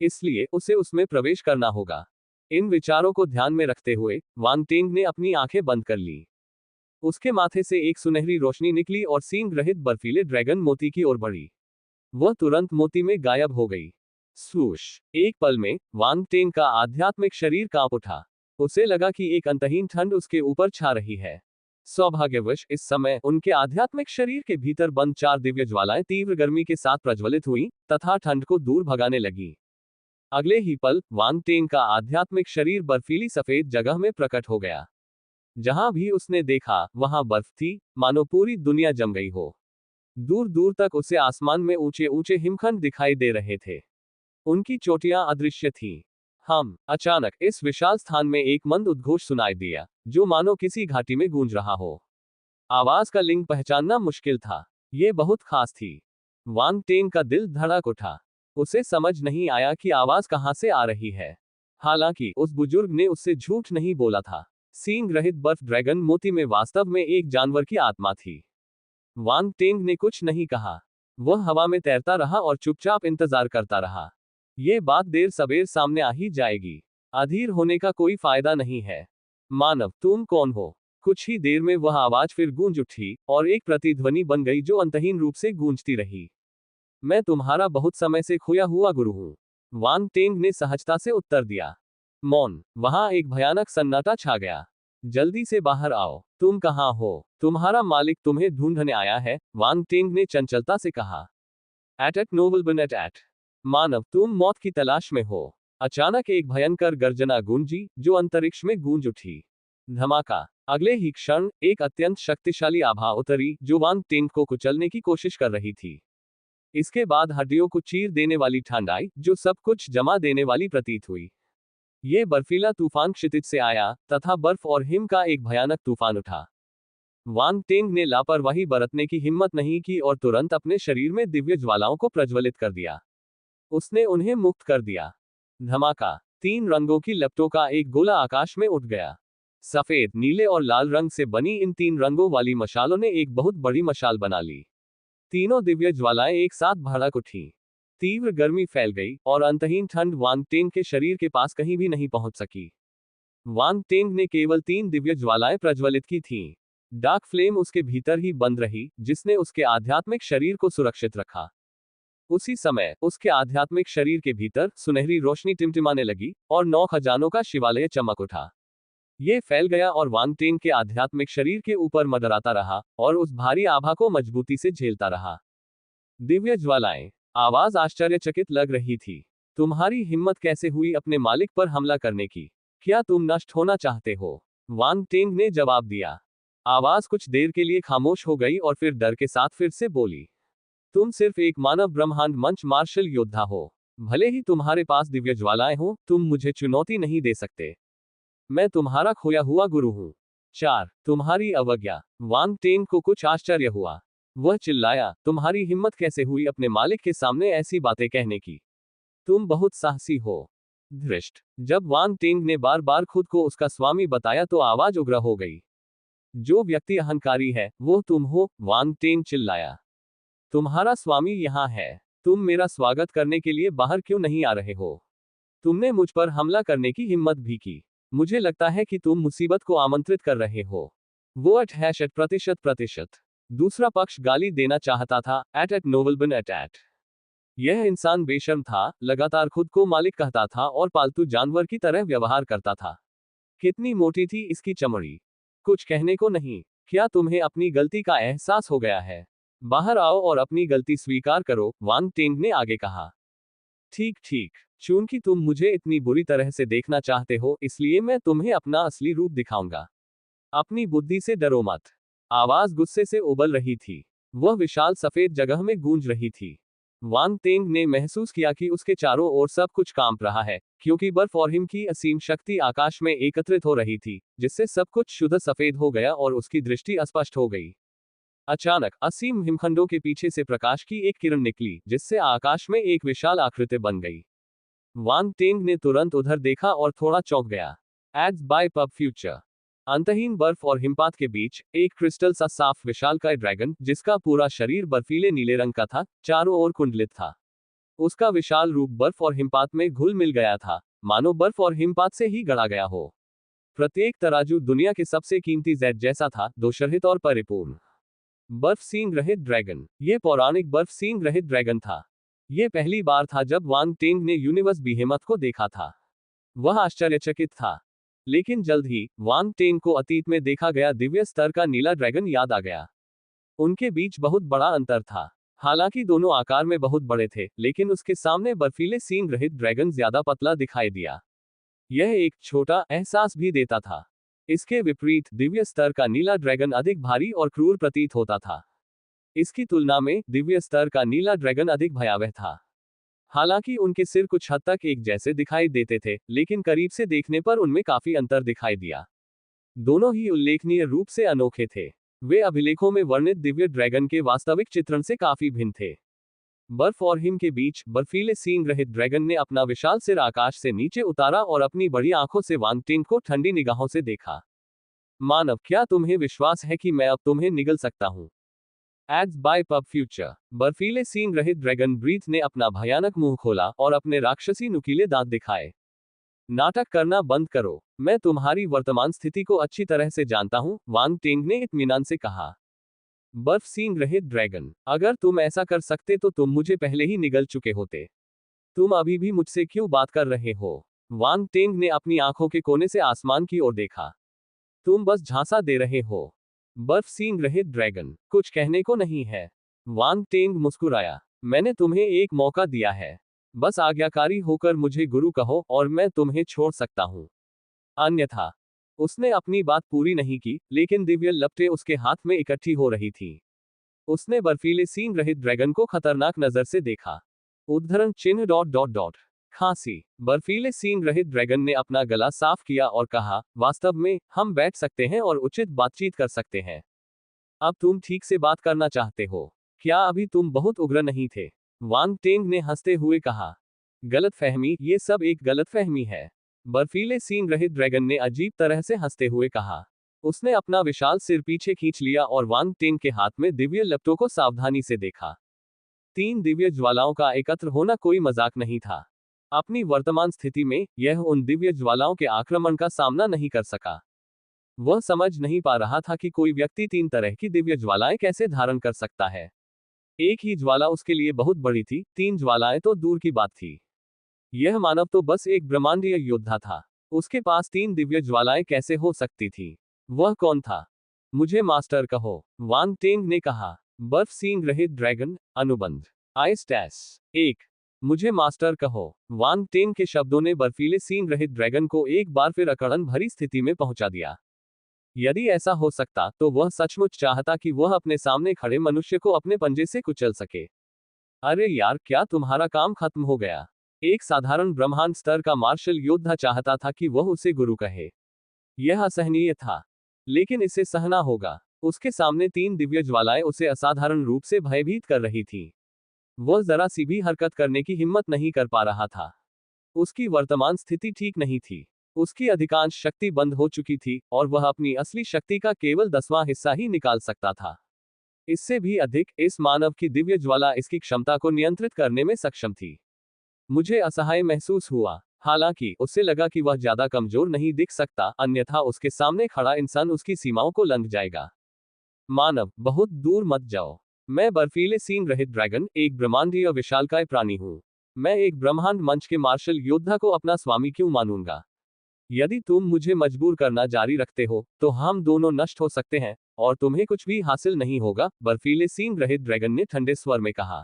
इसलिए उसे उसमें प्रवेश करना होगा। इन विचारों को ध्यान में रखते हुए वांग टेंग ने अपनी आंखें बंद कर ली। उसके माथे से एक सुनहरी रोशनी निकली और सींग रहित बर्फीले ड्रैगन मोती की ओर बढ़ी। वह तुरंत मोती में गायब हो गई। स्वूश। एक पल में वांग टेंग का आध्यात्मिक शरीर कांप उठा। उसे लगा कि एक अंतहीन ठंड उसके ऊपर छा रही है। सौभाग्यवश इस समय उनके आध्यात्मिक शरीर के भीतर बंद 4 दिव्य ज्वालाएं तीव्र गर्मी के साथ प्रज्वलित हुई तथा ठंड को दूर भगाने लगी। अगले ही पल वांग टेंग का आध्यात्मिक शरीर बर्फीली सफेद जगह में प्रकट हो गया। जहां भी उसने देखा वहां बर्फ थी, मानो पूरी दुनिया जम गई हो। दूर दूर तक उसे आसमान में ऊंचे ऊंचे हिमखंड दिखाई दे रहे थे। उनकी चोटियां अदृश्य थीं। अचानक इस विशाल स्थान में एक मंद उद्घोष सुनाई दिया, जो मानो किसी घाटी में गूंज रहा हो। आवाज का लिंग पहचानना मुश्किल था। ये बहुत खास थी। वांग टेंग का दिल धड़क उठा। उसे समझ नहीं आया कि आवाज कहां से आ रही है। हालांकि उस बुजुर्ग ने उससे झूठ नहीं बोला था। सींग रहित बर्फ ड्रैगन मोती में वास्तव में एक जानवर की आत्मा थी। वांग टेंग ने कुछ नहीं कहा। वह हवा में तैरता रहा और चुपचाप इंतजार करता रहा। ये बात देर सबेर सामने आ ही जाएगी। अधीर होने का कोई फायदा नहीं है। मानव, तुम कौन हो? कुछ ही देर में वह आवाज फिर गूंज उठी और एक प्रतिध्वनि बन गई जो अंतहीन रूप से गूंजती रही। मैं तुम्हारा बहुत समय से खोया हुआ गुरु हूं। वांग टेंग ने सहजता से उत्तर दिया। मौन। वहां एक भयानक सन्नाटा छा गया। जल्दी से बाहर आओ। तुम कहां हो? तुम्हारा मालिक तुम्हें ढूंढने आया है, वांग टेंग ने चंचलता से कहा। एट नोबलबन एट। मानव, तुम मौत की तलाश में हो। अचानक एक भयंकर गर्जना गूंजी जो अंतरिक्ष में गूंज उठी। धमाका। अगले ही क्षण एक अत्यंत शक्तिशाली आभा उतरी जो वांग टेंग को कुचलने की कोशिश कर रही थी। इसके बाद हड्डियों को चीर देने वाली ठंड आई जो सब कुछ जमा देने वाली प्रतीत हुई। ये बर्फीला तूफान क्षितिज से आया तथा बर्फ और हिम का एक भयानक तूफान उठा। वांग टेंग ने लापरवाही बरतने की हिम्मत नहीं की और तुरंत अपने शरीर में दिव्य ज्वालाओं को प्रज्वलित कर दिया। उसने उन्हें मुक्त कर दिया। धमाका। 3 रंगों की लपटों का एक गोला आकाश में उठ गया। सफेद, नीले और लाल रंग से बनी इन 3 रंगों वाली मशालों ने एक बहुत बड़ी मशाल बना ली। तीनों दिव्य ज्वालाएं एक साथ भड़क उठी। तीव्र गर्मी फैल गई और अंतहीन ठंड वांग टेंग के शरीर के पास कहीं भी नहीं पहुंच सकी। वांग टेंग ने केवल 3 दिव्य ज्वालाएं प्रज्वलित की थीं। डार्क फ्लेम उसके भीतर ही बंद रही, जिसने उसके आध्यात्मिक शरीर को सुरक्षित रखा। उसी समय उसके आध्यात्मिक शरीर के भीतर सुनहरी रोशनी टिमटिमाने लगी और 9 खजानों का शिवालय चमक उठा। ये फैल गया और वांग टेंग के आध्यात्मिक शरीर के ऊपर मंडराता रहा और उस भारी आभा को मजबूती से झेलता रहा। दिव्य ज्वालाएं। आवाज आश्चर्यचकित लग रही थी। तुम्हारी हिम्मत कैसे हुई अपने मालिक पर हमला करने की? क्या तुम नष्ट होना चाहते हो? वांग टेंग ने जवाब दिया। आवाज कुछ देर के लिए खामोश हो गई और फिर डर के साथ फिर से बोली। तुम सिर्फ एक मानव ब्रह्मांड मंच मार्शल योद्धा हो। भले ही तुम्हारे पास दिव्य ज्वालाएं हो, तुम मुझे चुनौती नहीं दे सकते। मैं तुम्हारा खोया हुआ गुरु हूं। 4 तुम्हारी अवज्ञा। वांग टेंग को कुछ आश्चर्य हुआ। वह चिल्लाया, तुम्हारी हिम्मत कैसे हुई अपने मालिक के सामने ऐसी बातें कहने की? तुम बहुत साहसी हो। धृष्ट। जब वांग टेंग ने बार बार खुद को उसका स्वामी बताया तो आवाज उग्र हो गई। जो व्यक्ति अहंकारी है वो तुम हो, वांग टेंग चिल्लाया। तुम्हारा स्वामी यहाँ है। तुम मेरा स्वागत करने के लिए बाहर क्यों नहीं आ रहे हो? तुमने मुझ पर हमला करने की हिम्मत भी की। मुझे लगता है कि तुम मुसीबत को आमंत्रित कर रहे हो। वो @%%। दूसरा पक्ष गाली देना चाहता था। एट नोबलबन एट। यह इंसान बेशर्म था, लगातार खुद को मालिक कहता था और पालतू जानवर की तरह व्यवहार करता था। कितनी मोटी थी इसकी चमड़ी। कुछ कहने को नहीं। क्या तुम्हें अपनी गलती का एहसास हो गया है? बाहर आओ और अपनी गलती स्वीकार करो, वांग टेंग ने आगे कहा। ठीक ठीक, चूंकि तुम मुझे इतनी बुरी तरह से देखना चाहते हो, इसलिए मैं तुम्हें अपना असली रूप दिखाऊंगा। अपनी बुद्धि से डरो मत। आवाज गुस्से से उबल रही थी। वह विशाल सफेद जगह में गूंज रही थी। वांग टेंग ने महसूस किया कि उसके चारों ओर सब कुछ कांप रहा है, क्योंकि बर्फ और हिम की असीम शक्ति आकाश में एकत्रित हो रही थी, जिससे सब कुछ शुद्ध सफेद हो गया और उसकी दृष्टि अस्पष्ट हो गई। अचानक असीम हिमखंडों के पीछे से प्रकाश की एक किरण निकली, जिससे आकाश में एक विशाल आकृति बन गई। वांग टेंग ने तुरंत उधर देखा और थोड़ा चौंक गया। Ads by pub future. अंतहीन बर्फ और हिमपात के बीच एक क्रिस्टल सा साफ विशालकाय ड्रैगन, जिसका पूरा शरीर बर्फीले नीले रंग का था, चारों ओर कुंडलित था। उसका विशाल रूप बर्फ और हिमपात में घुल मिल गया था, मानो बर्फ और हिमपात से ही गढ़ा गया हो। प्रत्येक तराजू दुनिया के सबसे कीमती जेड जैसा था, दोषरहित और परिपूर्ण। बर्फ सींग रहित ड्रैगन। ये पौराणिक बर्फ सींग रहित ड्रैगन था। ये पहली बार था जब वांग टेंग ने यूनिवर्स बीहेमथ को देखा था। वह आश्चर्यचकित था। लेकिन जल्द ही वांग टेंग को अतीत में देखा गया दिव्य स्तर का नीला ड्रैगन याद आ गया। उनके बीच बहुत बड़ा अंतर था। हालांकि दोनों आकार में बहुत बड़े थे, लेकिन उसके सामने बर्फीले सींग रहित ड्रैगन ज्यादा पतला दिखाई दिया। यह एक छोटा एहसास भी देता था। इसके विपरीत दिव्य स्तर का नीला ड्रैगन अधिक भारी और क्रूर प्रतीत होता था। इसकी तुलना में दिव्य स्तर का नीला ड्रैगन अधिक भयावह था। हालांकि उनके सिर कुछ हद तक एक जैसे दिखाई देते थे, लेकिन करीब से देखने पर उनमें काफी अंतर दिखाई दिया। दोनों ही उल्लेखनीय रूप से अनोखे थे। वे अभिलेखों में वर्णित दिव्य ड्रैगन के वास्तविक चित्रण से काफी भिन्न थे। बर्फ और हिम के बीच बर्फीले सींग रहित ड्रैगन ने अपना विशाल सिर आकाश से नीचे उतारा और अपनी बड़ी आंखों से वांग टेंग को ठंडी निगाहों से देखा। मानव, क्या तुम्हें विश्वास है कि मैं अब तुम्हें निगल सकता हूं? Ads by pub future. बर्फीले सींग रहित ड्रैगन ब्रीथ ने अपना भयानक मुंह खोला और अपने राक्षसी नुकीले दांत दिखाए। नाटक करना बंद करो, मैं तुम्हारी वर्तमान स्थिति को अच्छी तरह से जानता हूं, वांग टेंग ने इत्मीनान से कहा। बर्फ सींग रहित ड्रैगन, अगर तुम ऐसा कर सकते तो तुम मुझे पहले ही निगल चुके होते। तुम अभी भी मुझसे क्यों बात कर रहे हो? वांग टेंग ने अपनी आंखों के कोने से आसमान की ओर देखा। तुम बस झांसा दे रहे हो। बर्फ सींग रहित ड्रैगन, कुछ कहने को नहीं है। वांग टेंग मुस्कुराया। मैंने तुम्हें एक मौका दिया है। बस आज्ञाकारी होकर मुझे गुरु कहो और मैं तुम्हें छोड़ सकता हूं। अन्यथा। उसने अपनी बात पूरी नहीं की, लेकिन दिव्य लपटें उसके हाथ में इकट्ठी हो रही थी। उसने बर्फीले सींग रहित ड्रैगन को खतरनाक नजर से देखा। उद्धरण चिन्ह डॉट डॉट डॉट खांसी। बर्फीले सींग रहित ड्रैगन ने अपना गला साफ किया और कहा, वास्तव में हम बैठ सकते हैं और उचित बातचीत कर सकते हैं। अब तुम ठीक से बात करना चाहते हो? क्या अभी तुम बहुत उग्र नहीं थे? वांग टेंग ने हंसते हुए कहा। गलतफहमी, ये सब एक गलतफहमी है। बर्फीले सींग रहित ड्रैगन ने अजीब तरह से हंसते हुए कहा। उसने अपना विशाल सिर पीछे खींच लिया और वांग टेंग के हाथ में दिव्य लपटों को सावधानी से देखा। 3 दिव्य ज्वालाओं का एकत्र होना कोई मजाक नहीं था। अपनी वर्तमान स्थिति में यह उन दिव्य ज्वालाओं के आक्रमण का सामना नहीं कर सका। वह समझ नहीं पा रहा था कि कोई व्यक्ति 3 तरह की दिव्य ज्वालाएं कैसे धारण कर सकता है। एक ही ज्वाला उसके लिए बहुत बड़ी थी, 3 ज्वालाएं तो दूर की बात थी। यह मानव तो बस एक ब्रह्मांडीय योद्धा था। उसके पास 3 दिव्य ज्वालाएं कैसे हो सकती थी? वह कौन था? मुझे मास्टर कहो, वांग टेंग ने कहा। बर्फ सींग रहित ड्रैगन, अनुबंध। आइस्टैस 1। मुझे मास्टर कहो। वांग टेंग के शब्दों ने बर्फीले सींग रहित ड्रैगन को एक बार फिर अकड़न भरी स्थिति में पहुंचा दिया। यदि ऐसा हो सकता तो वह सचमुच चाहता कि वह अपने सामने खड़े मनुष्य को अपने पंजे से कुचल सके। अरे यार, क्या तुम्हारा काम खत्म हो गया? एक साधारण ब्रह्मांड स्तर का मार्शल योद्धा चाहता था कि वह उसे गुरु कहे। यह असहनीय था, लेकिन इसे सहना होगा। उसके सामने 3 दिव्य ज्वालाएं उसे असाधारण रूप से भयभीत कर रही थी। वह जरा सी भी हरकत करने की हिम्मत नहीं कर पा रहा था। उसकी वर्तमान स्थिति ठीक नहीं थी। उसकी अधिकांश शक्ति बंद हो चुकी थी और वह अपनी असली शक्ति का केवल 10वां हिस्सा ही निकाल सकता था। इससे भी अधिक, इस मानव की दिव्य ज्वाला इसकी क्षमता को नियंत्रित करने में सक्षम थी। मुझे असहाय महसूस हुआ। हालांकि उसे लगा कि वह ज्यादा कमजोर नहीं दिख सकता, अन्यथा उसके सामने खड़ा इंसान उसकी सीमाओं को लंघ जाएगा। मानव, बहुत दूर मत जाओ। मैं बर्फीले सींग रहित ड्रैगन, एक ब्रह्मांडीय विशालकाय प्राणी हूं। मैं एक ब्रह्मांड मंच के मार्शल योद्धा को अपना स्वामी क्यों मानूंगा? यदि तुम मुझे मजबूर करना जारी रखते हो, तो हम दोनों नष्ट हो सकते हैं, और तुम्हें कुछ भी हासिल नहीं होगा, बर्फीले सींग रहित ड्रैगन ने ठंडे स्वर में कहा।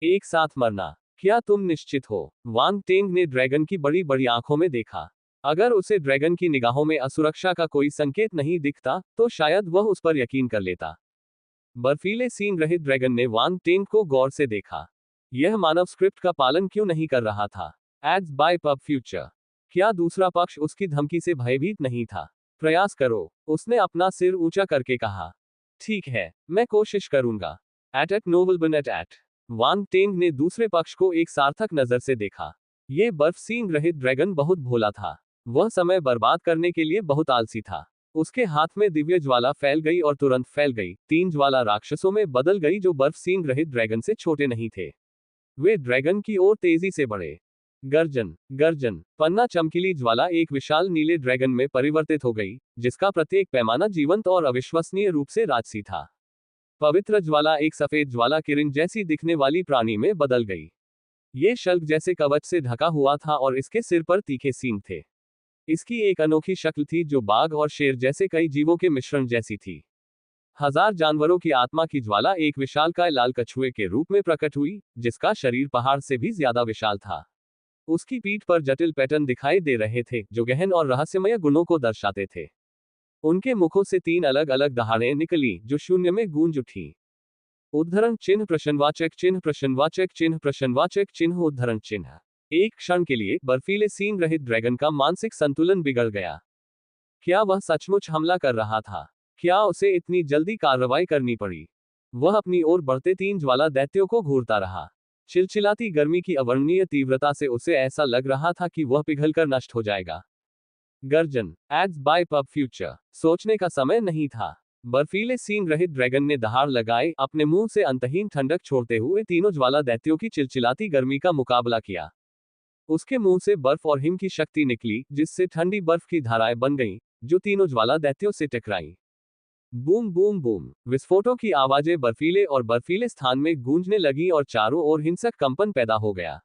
एक साथ मरना, क्या तुम निश्चित हो? वांग टेंग ने ड्रैगन की बड़ी बड़ी आंखों में देखा। अगर उसे ड्रैगन की निगाहों में असुरक्षा का कोई संकेत नहीं दिखता, तो शायद वह उस पर यकीन कर लेता। बर्फीले सींग रहित ड्रैगन ने वांग टेंग को गौर से देखा। यह मानव स्क्रिप्ट का पालन क्यों नहीं कर रहा था? Ads by pub future. क्या दूसरा पक्ष उसकी धमकी से भयभीत नहीं था? प्रयास करो, उसने अपना सिर ऊंचा करके कहा। ठीक है, मैं कोशिश करूंगा। एट नोबल बनेट एट। वांग टेंग ने दूसरे पक्ष को एक सार्थक नजर से देखा। यह बर्फ सींग रहित ड्रैगन बहुत भोला था। वह समय बर्बाद करने के लिए बहुत आलसी था। उसके हाथ में दिव्य ज्वाला फैल गई और तुरंत फैल गई। 3 ज्वाला राक्षसों में बदल गई जो बर्फ सींग रहित ड्रैगन से छोटे नहीं थे। वे ड्रैगन की ओर तेजी से बढ़े। गर्जन गर्जन। पन्ना चमकीली ज्वाला एक विशाल नीले ड्रैगन में परिवर्तित हो गई, जिसका प्रत्येक पैमाना जीवंत और अविश्वसनीय रूप से राजसी था। पवित्र ज्वाला एक सफेद ज्वाला किरण जैसी दिखने वाली प्राणी में बदल गई। ये शल्क जैसे कवच से ढका हुआ था और इसके सिर पर तीखे सींग थे। इसकी एक अनोखी शक्ल थी जो बाघ और शेर जैसे कई जीवों के मिश्रण जैसी थी। 1000 जानवरों की आत्मा की ज्वाला एक विशालकाय लाल कछुए के रूप में प्रकट हुई, जिसका शरीर पहाड़ से भी ज्यादा विशाल था। उसकी पीठ पर जटिल पैटर्न दिखाई दे रहे थे, जो गहन और रहस्यमय गुणों को दर्शाते थे। उनके मुखों से 3 अलग अलग दहाड़ें निकली, जो शून्य में गूंज उठी। उद्धरण चिन्ह प्रश्नवाचक चिन्ह प्रश्नवाचक चिन्ह प्रश्नवाचक चिन्ह उद्धरण चिन्ह। एक क्षण के लिए बर्फीले सींग रहित ड्रैगन का मानसिक संतुलन बिगड़ गया। क्या वह सचमुच हमला कर रहा था? क्या उसे इतनी जल्दी कार्रवाई करनी पड़ी? वह अपनी ओर बढ़ते 3 ज्वाला दैत्यों को घूरता रहा। चिलचिलाती गर्मी की अवर्णनीय तीव्रता से उसे ऐसा लग रहा था कि वह पिघलकर नष्ट हो जाएगा। गर्जन एड्स बाय पब फ्यूचर। सोचने का समय नहीं था। बर्फीले सींग रहित ड्रैगन ने दहाड़ लगाए, अपने मुंह से अंतहीन ठंडक छोड़ते हुए तीनों ज्वाला दैत्यों की चिलचिलाती गर्मी का मुकाबला किया। उसके मुंह से बर्फ और हिम की शक्ति निकली, जिससे ठंडी बर्फ की धाराएं बन गईं, जो तीनों ज्वाला दैत्यों से टकराईं। बूम बूम बूम, विस्फोटों की आवाजें बर्फीले और बर्फीले स्थान में गूंजने लगी और चारों ओर हिंसक कंपन पैदा हो गया।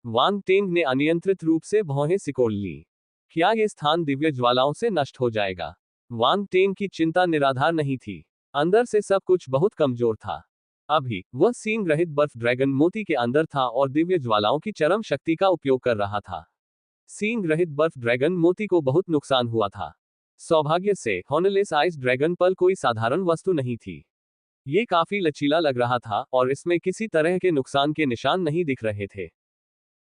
वांग टेंग ने अनियंत्रित रूप से भौहें सिकोड़ ली। क्या ये स्थान दिव्य ज्वालाओं से नष्ट हो जाएगा? वांग टेंग की चिंता निराधार नहीं थी। अंदर से सब कुछ बहुत कमजोर था। अभी वह सींग रहित बर्फ ड्रैगन मोती के अंदर था और दिव्य ज्वालाओं की चरम शक्ति का उपयोग कर रहा था। सींग रहित बर्फ ड्रैगन मोती को बहुत नुकसान हुआ था। सौभाग्य से हॉर्नलेस आइस ड्रैगन पल कोई साधारण वस्तु नहीं थी। ये काफी लचीला लग रहा था और इसमें किसी तरह के नुकसान के निशान नहीं दिख रहे थे।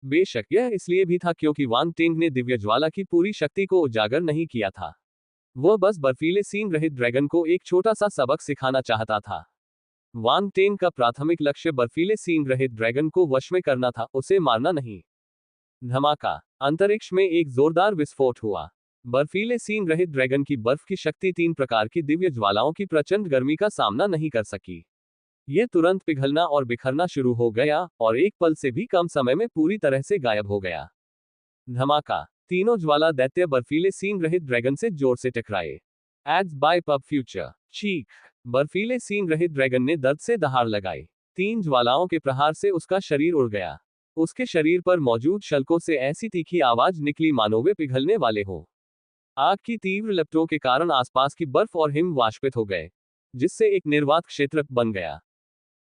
बेशक यह इसलिए भी था क्योंकि वांग टेंग ने दिव्य ज्वाला की पूरी शक्ति को उजागर नहीं किया था। वह बस बर्फीले सींग रहित ड्रैगन को एक छोटा सा सबक सिखाना चाहता था। वांग टेंग का प्राथमिक लक्ष्य बर्फीले सींग रहित ड्रैगन को वश में करना था, उसे मारना नहीं। धमाका, अंतरिक्ष में एक जोरदार विस्फोट हुआ। बर्फीले सींग रहित ड्रैगन की बर्फ की शक्ति 3 प्रकार की दिव्य ज्वालाओं की प्रचंड गर्मी का सामना नहीं कर सकी। यह तुरंत पिघलना और बिखरना शुरू हो गया और एक पल से भी कम समय में पूरी तरह से गायब हो गया। धमाका, तीनों ज्वाला दैत्य बर्फीले सींग रहित ड्रैगन से जोर से टकराए। Ads by pub future. चीख, बर्फीले सींग रहित ड्रैगन ने दर्द से दहाड़ लगाई। 3 ज्वालाओं के प्रहार से उसका शरीर उड़ गया। उसके शरीर पर मौजूद शल्कों से ऐसी तीखी आवाज निकली मानो वे पिघलने वाले हों। आग की तीव्र लपटों के कारण आसपास की बर्फ और हिम वाष्पित हो गए, जिससे एक निर्वात क्षेत्र बन गया।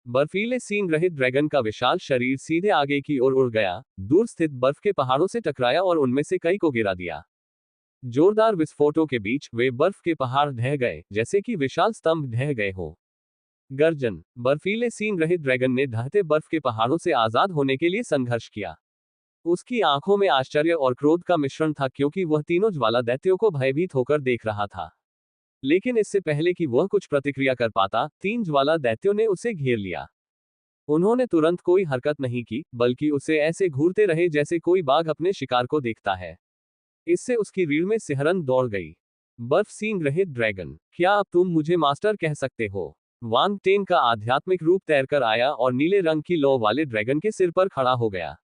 बर्फीले सींग रहित ड्रैगन का विशाल शरीर सीधे आगे की ओर उड़ गया, दूर स्थित बर्फ के पहाड़ों से टकराया और उनमें से कई को गिरा दिया। जोरदार विस्फोटों के बीच वे बर्फ के पहाड़ ढह गए, जैसे कि विशाल स्तंभ ढह गए हों। गर्जन, बर्फीले सींग रहित ड्रैगन ने ढहते बर्फ के पहाड़ों से आजाद होने के लिए संघर्ष किया। उसकी आंखों में आश्चर्य और क्रोध का मिश्रण था, क्योंकि वह तीनों ज्वाला दैत्यों को भयभीत होकर देख रहा था। लेकिन इससे पहले कि वह कुछ प्रतिक्रिया कर पाता, 3 ज्वाला दैत्यों ने उसे घेर लिया। उन्होंने तुरंत कोई हरकत नहीं की, बल्कि उसे ऐसे घूरते रहे जैसे कोई बाघ अपने शिकार को देखता है। इससे उसकी रीढ़ में सिहरन दौड़ गई। बर्फ सींग रहित ड्रैगन, क्या अब तुम मुझे मास्टर कह सकते हो? वांग टेंग का आध्यात्मिक रूप तैरकर आया और नीले रंग की लौ वाले ड्रैगन के सिर पर खड़ा हो गया।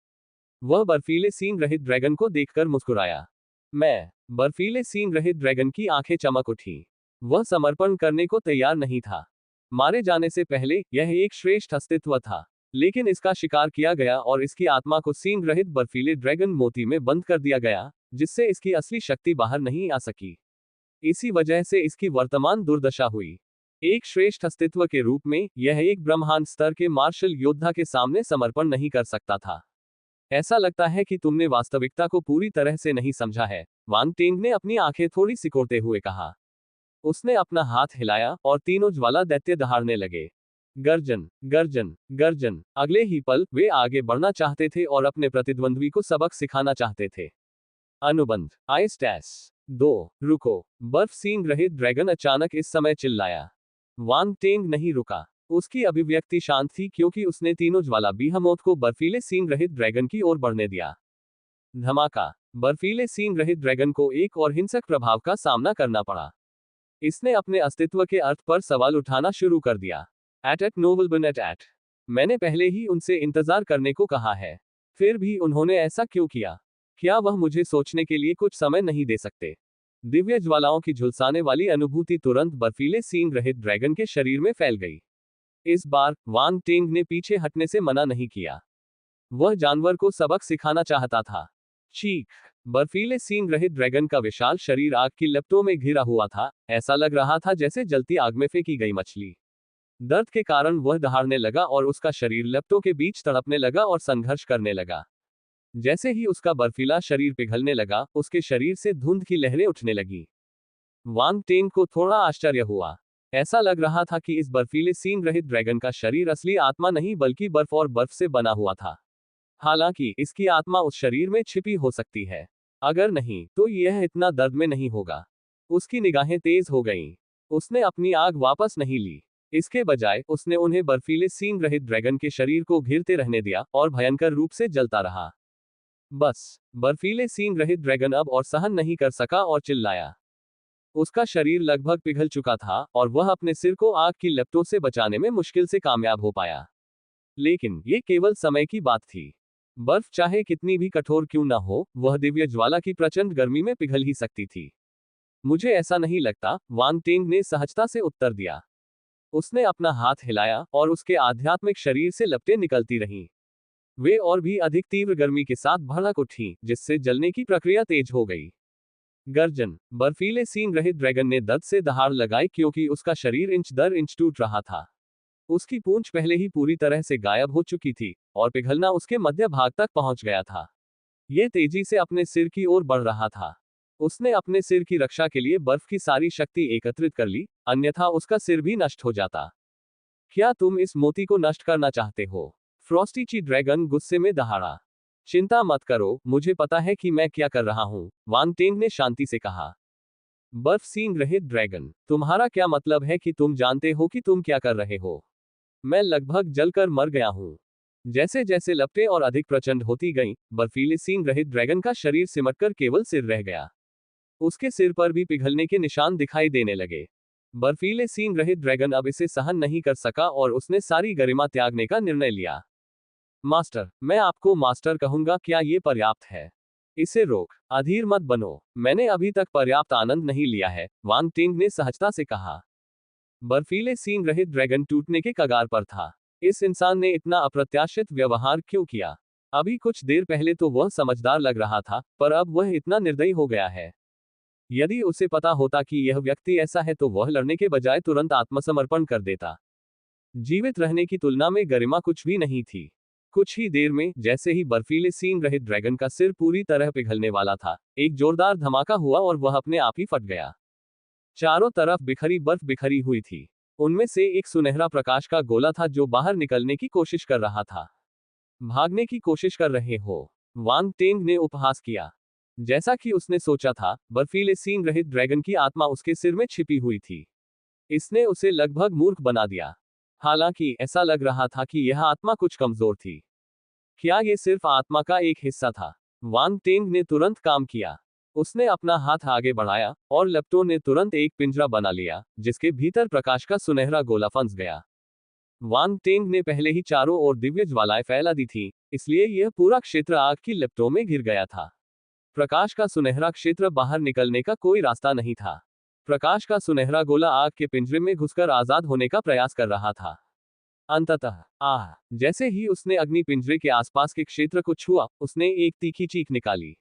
वह बर्फीले सींग रहित ड्रैगन को देखकर मुस्कुराया। मैं। बर्फीले सींग रहित ड्रैगन की आंखें चमक उठी। वह समर्पण करने को तैयार नहीं था। मारे जाने से पहले यह एक श्रेष्ठ अस्तित्व था, लेकिन इसका शिकार किया गया और इसकी आत्मा को सींग रहित बर्फीले ड्रैगन मोती में बंद कर दिया गया, जिससे इसकी असली शक्ति बाहर नहीं आ सकी। इसी वजह से इसकी वर्तमान दुर्दशा हुई। एक श्रेष्ठ अस्तित्व के रूप में यह एक ब्रह्मांड स्तर के मार्शल योद्धा के सामने समर्पण नहीं कर सकता था। ऐसा लगता है कि तुमने वास्तविकता को पूरी तरह से नहीं समझा है, वांग टेंग ने अपनी आंखें थोड़ी सिकोड़ते हुए कहा। उसने अपना हाथ हिलाया और तीनों ज्वाला दैत्य दहाड़ने लगे। गर्जन, गर्जन, गर्जन। अगले ही पल वे आगे बढ़ना चाहते थे और अपने प्रतिद्वंद्वी को सबक सिखाना चाहते थे। अनुबंध आइस्टैस 2। रुको। बर्फ सींग रहित ड्रैगन अचानक इस समय चिल्लाया। वांग टेंग नहीं रुका। उसकी अभिव्यक्ति शांत थी, क्योंकि उसने तीनों ज्वाला बीहमोथ को बर्फीले सींग रहित ड्रैगन की ओर बढ़ने दिया। धमाका, बर्फीले सींग रहित ड्रैगन को एक और हिंसक प्रभाव का सामना करना पड़ा। इसने अपने अस्तित्व के अर्थ पर सवाल उठाना शुरू कर दिया। एट नोबलबन एट। मैंने पहले ही उनसे इंतजार करने को कहा है, फिर भी उन्होंने ऐसा क्यों किया? क्या वह मुझे सोचने के लिए कुछ समय नहीं दे सकते? दिव्य ज्वालाओं की झुलसाने वाली अनुभूति तुरंत बर्फीले सींग रहित ड्रैगन के शरीर में फैल गई। इस बार वांग टेंग ने पीछे हटने से मना नहीं किया। वह जानवर को सबक सिखाना चाहता था। चीख, बर्फीले सींग रहित ड्रैगन का विशाल शरीर आग की लपटों में घिरा हुआ था। ऐसा लग रहा था जैसे जलती आग में फेंकी गई मछली। दर्द के कारण वह दहाड़ने लगा और उसका शरीर लपटों के बीच तड़पने लगा और संघर्ष करने लगा। जैसे ही उसका बर्फीला शरीर पिघलने लगा, उसके शरीर से धुंध की लहरें उठने लगी। वांग टेंग को थोड़ा आश्चर्य हुआ। ऐसा लग रहा था कि इस बर्फीले सींग रहित ड्रैगन का शरीर असली आत्मा नहीं बल्कि बर्फ और बर्फ से बना हुआ था। हालांकि इसकी आत्मा उस शरीर में छिपी हो सकती है। अगर नहीं, तो यह इतना दर्द में नहीं होगा। उसकी निगाहें तेज हो गईं। उसने अपनी आग वापस नहीं ली। इसके बजाय उसने उन्हें बर्फीले सींग रहित ड्रैगन के शरीर को घेरते रहने दिया और भयंकर रूप से जलता रहा। बस बर्फीले सींग रहित ड्रैगन अब और सहन नहीं कर सका और चिल्लाया। उसका शरीर लगभग पिघल चुका था और वह अपने सिर को आग की लपटों से बचाने में मुश्किल से कामयाब हो पाया। लेकिन ये केवल समय की बात थी। बर्फ चाहे कितनी भी कठोर क्यों न हो, वह दिव्य ज्वाला की प्रचंड गर्मी में पिघल ही सकती थी। मुझे ऐसा नहीं लगता, वांग टेंग ने सहजता से उत्तर दिया। उसने अपना हाथ हिलाया और उसके आध्यात्मिक शरीर से लपटें निकलती रहीं। वे और भी अधिक तीव्र गर्मी के साथ भड़क उठीं, जिससे जलने की प्रक्रिया तेज हो गई। गर्जन। बर्फीले सींग रहित ड्रैगन ने दर्द से दहाड़ लगाई क्योंकि उसका शरीर इंच दर इंच टूट रहा था। उसकी पूंछ पहले ही पूरी तरह से गायब हो चुकी थी और पिघलना उसके मध्य भाग तक पहुंच गया था। यह तेजी से अपने सिर की ओर बढ़ रहा था। उसने अपने सिर की रक्षा के लिए बर्फ की सारी शक्ति एकत्रित कर ली, अन्यथा उसका सिर भी नष्ट हो जाता। क्या तुम इस मोती को नष्ट करना चाहते हो? फ्रॉस्टी ची ड्रैगन गुस्से में दहाड़ा। चिंता मत करो, मुझे पता है कि मैं क्या कर रहा हूं, वांग टेंग ने शांति से कहा। बर्फ सींग रहित ड्रैगन, तुम्हारा क्या मतलब है कि तुम जानते हो कि तुम क्या कर रहे हो? मैं लगभग जलकर मर गया हूं। जैसे जैसे लपटें और अधिक प्रचंड होती गईं, बर्फीले सींग रहित ड्रैगन का शरीर सिमटकर केवल सिर रह गया। उसके सिर पर भी पिघलने के निशान दिखाई देने लगे। बर्फीले सींग रहित ड्रैगन अब इसे सहन नहीं कर सका और उसने सारी गरिमा त्यागने का निर्णय लिया। मास्टर, मैं आपको मास्टर कहूंगा, क्या ये पर्याप्त है? इसे रोक, अधीर मत बनो, मैंने अभी तक पर्याप्त आनंद नहीं लिया है, वांग टिंग ने सहजता से कहा। बर्फीले सींग रहित ड्रैगन टूटने के कगार पर था। इस इंसान ने इतना अप्रत्याशित व्यवहार क्यों किया? अभी कुछ देर पहले तो वह समझदार लग रहा था, पर अब वह इतना निर्दयी हो गया है। यदि उसे पता होता कि यह व्यक्ति ऐसा है तो वह लड़ने के बजाय तुरंत आत्मसमर्पण कर देता। जीवित रहने की तुलना में गरिमा कुछ भी नहीं थी। कुछ ही देर में, जैसे ही बर्फीले सींग रहित ड्रैगन का सिर पूरी तरह पिघलने वाला था, एक जोरदार धमाका हुआ और वह अपने आप ही फट गया। चारों तरफ बिखरी बर्फ बिखरी हुई थी। उनमें से एक सुनहरा प्रकाश का गोला था जो बाहर निकलने की कोशिश कर रहा था। भागने की कोशिश कर रहे हो? वांग टेंग ने उपहास किया। जैसा कि उसने सोचा था, बर्फीले सींग रहित ड्रैगन की आत्मा उसके सिर में छिपी हुई थी। इसने उसे लगभग मूर्ख बना दिया। हालांकि ऐसा लग रहा था कि यह आत्मा कुछ कमजोर थी। क्या यह सिर्फ आत्मा का एक हिस्सा था? वांग टेंग ने तुरंत काम किया। उसने अपना हाथ आगे बढ़ाया और लपटों ने तुरंत एक पिंजरा बना लिया, जिसके भीतर प्रकाश का सुनहरा गोला फंस गया। वांग टेंग ने पहले ही चारों ओर दिव्य ज्वालाएं फैला दी थी, इसलिए यह पूरा क्षेत्र आग की लपटों में घिर गया था। प्रकाश का सुनहरा क्षेत्र बाहर निकलने का कोई रास्ता नहीं था। प्रकाश का सुनहरा गोला आग के पिंजरे में घुसकर आजाद होने का प्रयास कर रहा था। अंततः जैसे ही उसने अग्नि पिंजरे के आसपास के क्षेत्र को छुआ, उसने एक तीखी चीख निकाली।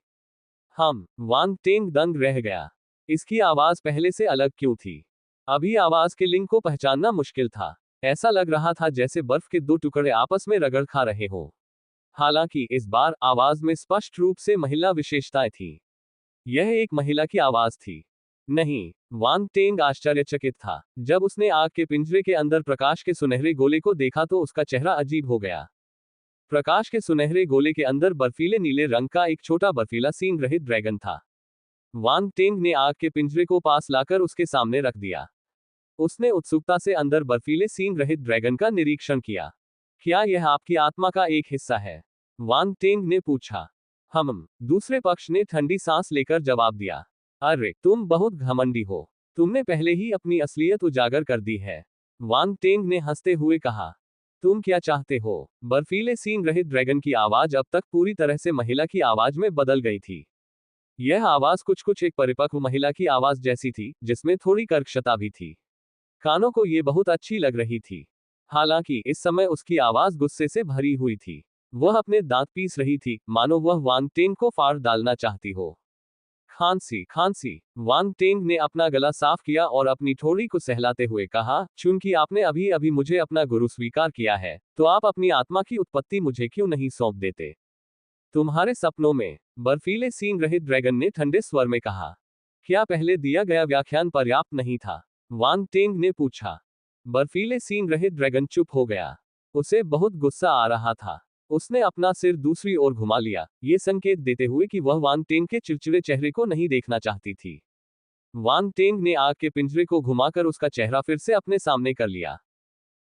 वांग टेंग दंग रह गया। इसकी आवाज पहले से अलग क्यों थी? अभी आवाज के लिंक को पहचानना मुश्किल था। ऐसा लग रहा था जैसे बर्फ के दो टुकड़े आपस में रगड़ खा रहे हो। हालांकि इस बार आवाज में स्पष्ट रूप से महिला विशेषताएं थी। यह एक महिला की आवाज थी। नहीं, वांग टेंग आश्चर्यचकित था। जब उसने आग के पिंजरे के अंदर प्रकाश के सुनहरे गोले को देखा तो उसका चेहरा अजीब हो गया। प्रकाश के सुनहरे गोले के अंदर बर्फीले नीले रंग का एक छोटा बर्फीला सींग रहित ड्रैगन था। वांग टेंग ने आग के पिंजरे को पास लाकर उसके सामने रख दिया। उसने उत्सुकता से अंदर बर्फीले सींग रहित ड्रैगन का निरीक्षण किया। क्या यह आपकी आत्मा का एक हिस्सा है? वांग टेंग ने पूछा। दूसरे पक्ष ने ठंडी सांस लेकर जवाब दिया। अरे, तुम बहुत घमंडी हो। तुमने पहले ही अपनी असलियत उजागर कर दी है। वांग टेंग ने हंसते हुए कहा। तुम क्या चाहते हो? बर्फीले सींग रहित ड्रैगन की आवाज अब तक पूरी तरह से महिला की आवाज में बदल गई थी। यह आवाज कुछ एक परिपक्व महिला की आवाज जैसी थी, जिसमें थोड़ी कर्कशता भी थी। कानों को ये बहुत अच्छी लग रही थी। हालांकि इस समय उसकी आवाज गुस्से से भरी हुई थी। वह अपने दांत पीस रही थी, मानो वह वांग टेंग को फाड़ डालना चाहती हो। खांसी। वांग टेंग ने अपना गला साफ किया और अपनी ठोड़ी को सहलाते हुए कहा, चूंकि आपने अभी अभी मुझे अपना गुरु स्वीकार किया है, तो आप अपनी आत्मा की उत्पत्ति मुझे क्यों नहीं सौंप देते? तुम्हारे सपनों में, बर्फीले सींग रहित ड्रैगन ने ठंडे स्वर में कहा। क्या पहले दिया गया व्याख्यान पर्याप्त नहीं था? वांग टेंग ने पूछा। बर्फीले सींग रहित ड्रैगन चुप हो गया। उसे बहुत गुस्सा आ रहा था। उसने अपना सिर दूसरी ओर घुमा लिया, ये संकेत देते हुए कि वह वांग टेंग के चिड़चिड़े चेहरे को नहीं देखना चाहती थी। वांग टेंग ने आग के पिंजरे को घुमाकर उसका चेहरा फिर से अपने सामने कर लिया।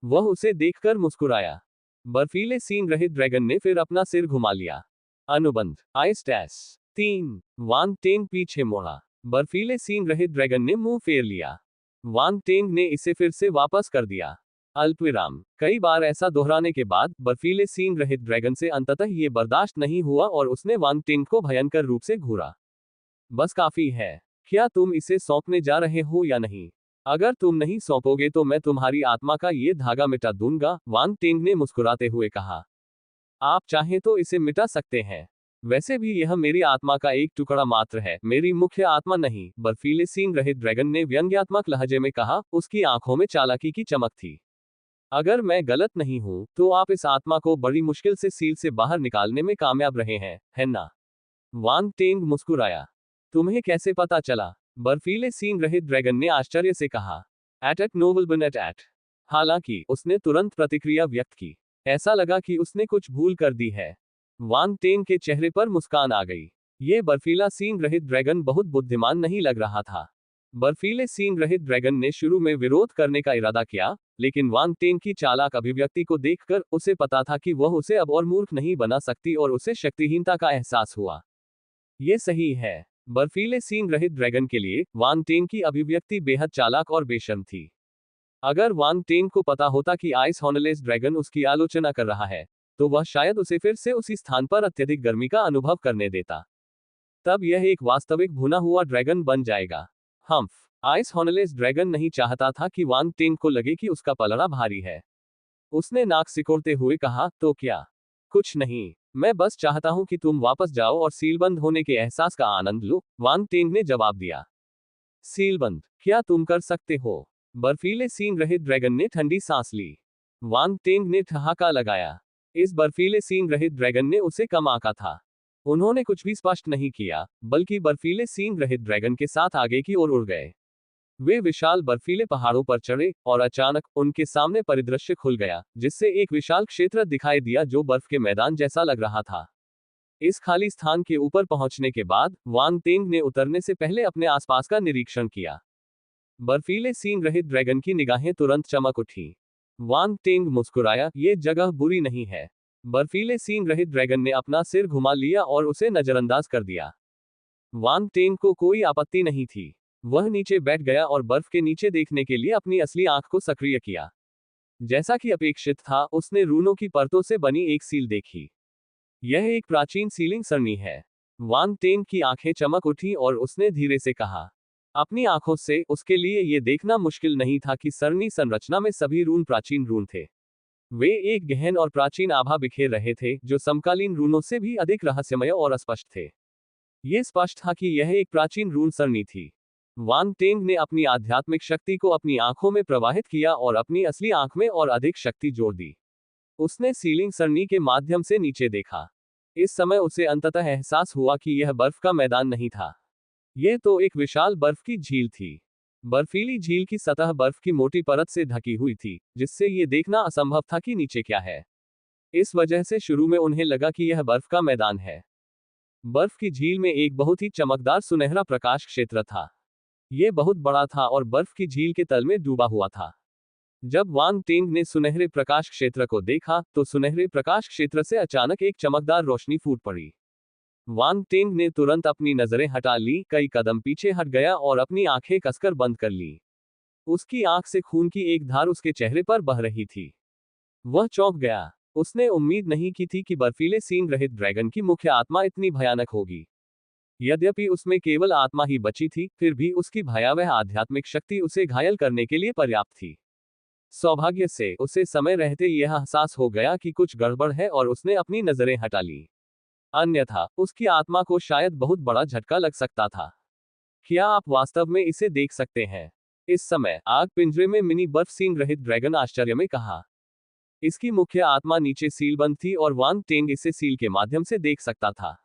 वह उसे देखकर मुस्कुराया। बर्फीले सींग रहित ड्रैगन ने फिर अपना सिर घुमा लिया। अनुबंध आइस टैस 3 वांग टेंग पीछे मुड़ा। बर्फीले सींग रहित ड्रैगन ने मुंह फेर लिया। वांग टेंग ने इसे फिर से वापस कर दिया। अल्पविराम। कई बार ऐसा दोहराने के बाद बर्फीले सींग रहित ड्रैगन से अंततः ये बर्दाश्त नहीं हुआ और उसने वांग टेंग को भयंकर रूप से घूरा। बस काफी है। क्या तुम इसे सौंपने जा रहे हो या नहीं? अगर तुम नहीं सौंपोगे तो मैं तुम्हारी आत्मा का ये धागा मिटा दूंगा, वांग टेंग ने मुस्कुराते हुए कहा। आप चाहें तो इसे मिटा सकते हैं। वैसे भी यह मेरी आत्मा का एक टुकड़ा मात्र है, मेरी मुख्य आत्मा नहीं, बर्फीले सींग रहित ड्रैगन ने व्यंग्यात्मक लहजे में कहा, उसकी आंखों में चालाकी की चमक थी। अगर मैं गलत नहीं हूं, तो आप इस आत्मा को बड़ी मुश्किल से सील से बाहर निकालने में कामयाब रहे हैं, है ना? वांग टेंग मुस्कुराया। तुम्हें कैसे पता चला? बर्फीले सींग रहित ड्रैगन ने आश्चर्य से कहा। एट नोबल बन एट। हालांकि उसने तुरंत प्रतिक्रिया व्यक्त की। ऐसा लगा कि उसने कुछ भूल कर दी है। वांग टेंग के चेहरे पर मुस्कान आ गई। ये बर्फीला सींग रहित ड्रैगन बहुत बुद्धिमान नहीं लग रहा था। बर्फीले सींग रहित ड्रैगन ने शुरू में विरोध करने का इरादा किया, लेकिन वांग टेंग की चालाक अभिव्यक्ति को देखकर उसे पता था कि वह उसे अब और मूर्ख नहीं बना सकती और उसे शक्तिहीनता का एहसास हुआ। ये सही है। बर्फीले सींग रहित ड्रैगन के लिए वांग टेंग की अभिव्यक्ति बेहद चालाक और बेशर्म थी। अगर वांग टेंग को पता होता कि आइस हॉर्नलेस ड्रैगन उसकी आलोचना कर रहा है, तो वह शायद उसे फिर से उसी स्थान पर अत्यधिक गर्मी का अनुभव करने देता। तब यह एक वास्तविक भुना हुआ ड्रैगन बन जाएगा। हम्फ। आइस हॉर्नलेस ड्रैगन नहीं चाहता था कि वांग टेंग को लगे कि उसका पलड़ा भारी है। उसने नाक सिकोड़ते हुए कहा, तो क्या? कुछ नहीं, मैं बस चाहता हूं कि तुम वापस जाओ और सीलबंद होने के एहसास का आनंद लो, वांग टेंग ने जवाब दिया। सीलबंद? क्या तुम कर सकते हो? बर्फीले सींग रहित ड्रैगन ने ठंडी सांस ली। वांग टेंग ने ठहाका लगाया। इस बर्फीले सींग रहित ड्रैगन ने उसे कम आंका था। उन्होंने कुछ भी स्पष्ट नहीं किया, बल्कि बर्फीले सींग रहित ड्रैगन के साथ आगे की ओर उड़ गए। वे विशाल बर्फीले पहाड़ों पर चढ़े और अचानक उनके सामने परिदृश्य खुल गया, जिससे एक विशाल क्षेत्र दिखाई दिया जो बर्फ के मैदान जैसा लग रहा था। इस खाली स्थान के ऊपर पहुंचने के बाद वांग टेंग ने उतरने से पहले अपने आसपास का निरीक्षण किया। बर्फीले सींग रहित ड्रैगन की निगाहें तुरंत चमक उठी। वांग टेंग मुस्कुराया, ये जगह बुरी नहीं है। बर्फीले सींग रहित ड्रैगन ने अपना सिर घुमा लिया और उसे नजरअंदाज कर दिया। वांग टेंग को कोई आपत्ति नहीं थी। वह नीचे बैठ गया और बर्फ के नीचे देखने के लिए अपनी असली आंख को सक्रिय किया। जैसा कि अपेक्षित था, उसने रूनों की परतों से बनी एक सील देखी। यह एक प्राचीन सीलिंग सरणी है। वांग टेंग की आंखें चमक उठी और उसने धीरे से कहा। अपनी आंखों से उसके लिए यह देखना मुश्किल नहीं था कि सरणी संरचना में सभी रून प्राचीन रून थे। वे एक गहन और प्राचीन आभा बिखेर रहे थे, जो समकालीन रूनों से भी अधिक रहस्यमय और अस्पष्ट थे। ये स्पष्ट था कि यह एक प्राचीन रून सरणी थी। वांग टेंग ने अपनी आध्यात्मिक शक्ति को अपनी आंखों में प्रवाहित किया और अपनी असली आंख में और अधिक शक्ति जोड़ दी। उसने सीलिंग सरणी के माध्यम से नीचे देखा। इस समय उसे अंततः एहसास हुआ कि यह बर्फ का मैदान नहीं था। यह तो एक विशाल बर्फ की झील थी। बर्फीली झील की सतह बर्फ की मोटी परत से ढकी हुई थी, जिससे यह देखना असंभव था कि नीचे क्या है। इस वजह से शुरू में उन्हें लगा कि यह बर्फ का मैदान है। बर्फ की झील में एक बहुत ही चमकदार सुनहरा प्रकाश क्षेत्र था। यह बहुत बड़ा था और बर्फ की झील के तल में डूबा हुआ था। जब वांग टेंग ने सुनहरे प्रकाश क्षेत्र को देखा, तो सुनहरे प्रकाश क्षेत्र से अचानक एक चमकदार रोशनी फूट पड़ी। वांग टेंग ने तुरंत अपनी नजरें हटा ली, कई कदम पीछे हट गया और अपनी आंखें कसकर बंद कर ली। उसकी आंख से खून की एक धार उसके चेहरे पर बह रही थी। वह चौंक गया। उसने उम्मीद नहीं की थी कि बर्फीले सींग रहित ड्रैगन की मुख्य आत्मा इतनी भयानक होगी। यद्यपि उसमें केवल आत्मा ही बची थी, फिर भी उसकी भयावह आध्यात्मिक शक्ति उसे घायल करने के लिए पर्याप्त थी। सौभाग्य से उसे समय रहते यह एहसास हो गया कि कुछ गड़बड़ है और उसने अपनी नजरें हटा ली। अन्यथा उसकी आत्मा को शायद बहुत बड़ा झटका लग सकता था। क्या आप वास्तव में इसे देख सकते हैं? इस समय आग पिंजरे में मिनी बर्फ सींग रहित ड्रैगन आश्चर्य में कहा। इसकी मुख्य आत्मा नीचे सीलबंद थी और वांग टेंग इसे सील के माध्यम से देख सकता था।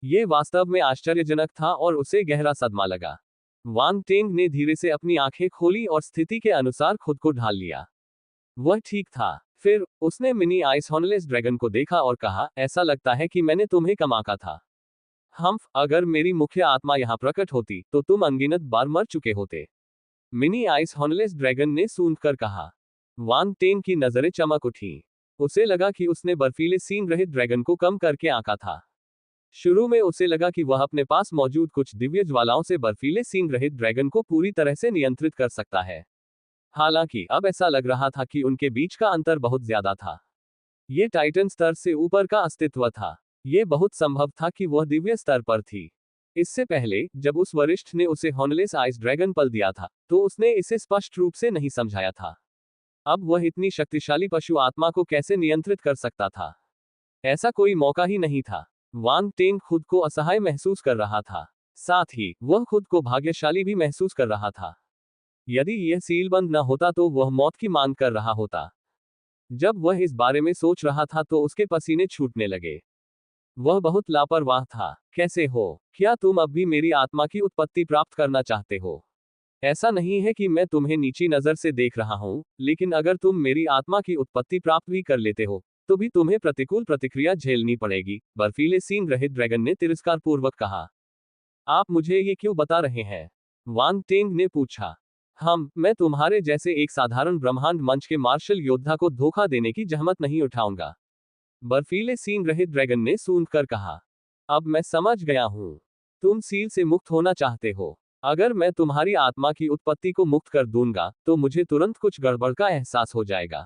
यह वास्तव में आश्चर्यजनक था और उसे गहरा सदमा लगा। वांग टेंग ने धीरे से अपनी आंखें खोली और स्थिति के अनुसार खुद को ढाल लिया। वह ठीक था। फिर उसने मिनी आइस हॉर्नलेस ड्रैगन को देखा और कहा, ऐसा लगता है कि मैंने तुम्हें कम आंका था। हम्फ, अगर मेरी मुख्य आत्मा यहां प्रकट होती, तो तुम अनगिनत बार मर चुके होते। मिनी आइस हॉर्नलेस ड्रैगन ने सूंघकर कहा। वांग टेन की नजरें चमक उठी। उसे लगा कि उसने बर्फीले सींग रहित ड्रैगन को कम करके आंका था। शुरू में उसे लगा कि वह अपने पास मौजूद कुछ दिव्य ज्वालाओं से बर्फीले सींग रहित ड्रैगन को पूरी तरह से नियंत्रित कर सकता है। हालांकि अब ऐसा लग रहा था कि उनके बीच का अंतर बहुत ज्यादा था। ये टाइटन स्तर से ऊपर का अस्तित्व था। ये बहुत संभव था कि वह दिव्य स्तर पर थी। इससे पहले जब उस वरिष्ठ ने उसे हॉर्नलेस आइस ड्रैगन पल दिया था, तो उसने इसे स्पष्ट रूप से नहीं समझाया था। अब वह इतनी शक्तिशाली पशु आत्मा को कैसे नियंत्रित कर सकता था? ऐसा कोई मौका ही नहीं था। वांग टेंग खुद को असहाय महसूस कर रहा था। साथ ही वह खुद को भाग्यशाली भी महसूस कर रहा था। यदि यह सीलबंद न होता तो वह मौत की मांग कर रहा होता। जब वह इस बारे में सोच रहा था तो उसके पसीने छूटने लगे। वह बहुत लापरवाह था। कैसे हो? क्या तुम अब भी मेरी आत्मा की उत्पत्ति प्राप्त करना चाहते हो? ऐसा नहीं है कि मैं तुम्हें नीची नजर से देख रहा हूं, लेकिन अगर तुम मेरी आत्मा की उत्पत्ति प्राप्त भी कर लेते हो, तो भी तुम्हें प्रतिकूल प्रतिक्रिया झेलनी पड़ेगी, बर्फीले सींग रहित ड्रैगन ने तिरस्कार पूर्वक कहा। आप मुझे ये क्यों बता रहे हैं? वांग टेंग ने पूछा। मैं तुम्हारे जैसे एक साधारण ब्रह्मांड मंच के मार्शल योद्धा को धोखा देने की जहमत नहीं उठाऊंगा, बर्फीले सींग रहित ड्रैगन ने सूंघ कर कहा। अब मैं समझ गया हूं। तुम सील से मुक्त होना चाहते हो। अगर मैं तुम्हारी आत्मा की उत्पत्ति को मुक्त कर दूंगा, तो मुझे तुरंत कुछ गड़बड़ का एहसास हो जाएगा।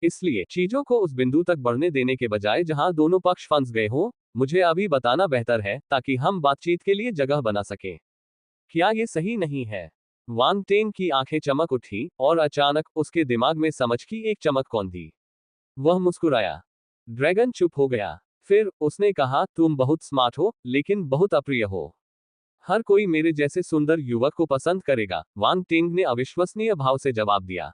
इसलिए चीजों को उस बिंदु तक बढ़ने देने के बजाय जहां दोनों पक्ष फंस गए हों, मुझे अभी बताना बेहतर है, ताकि हम बातचीत के लिए जगह बना सकें। क्या ये सही नहीं है? वांग टेन की आंखें चमक उठी, और अचानक उसके दिमाग में समझ की एक चमक कौंधी। वह मुस्कुराया। ड्रैगन चुप हो गया। फिर उसने कहा, तुम बहुत स्मार्ट हो, लेकिन बहुत अप्रिय हो। हर कोई मेरे जैसे सुंदर युवक को पसंद करेगा, वांग टेंग ने अविश्वसनीय भाव से जवाब दिया।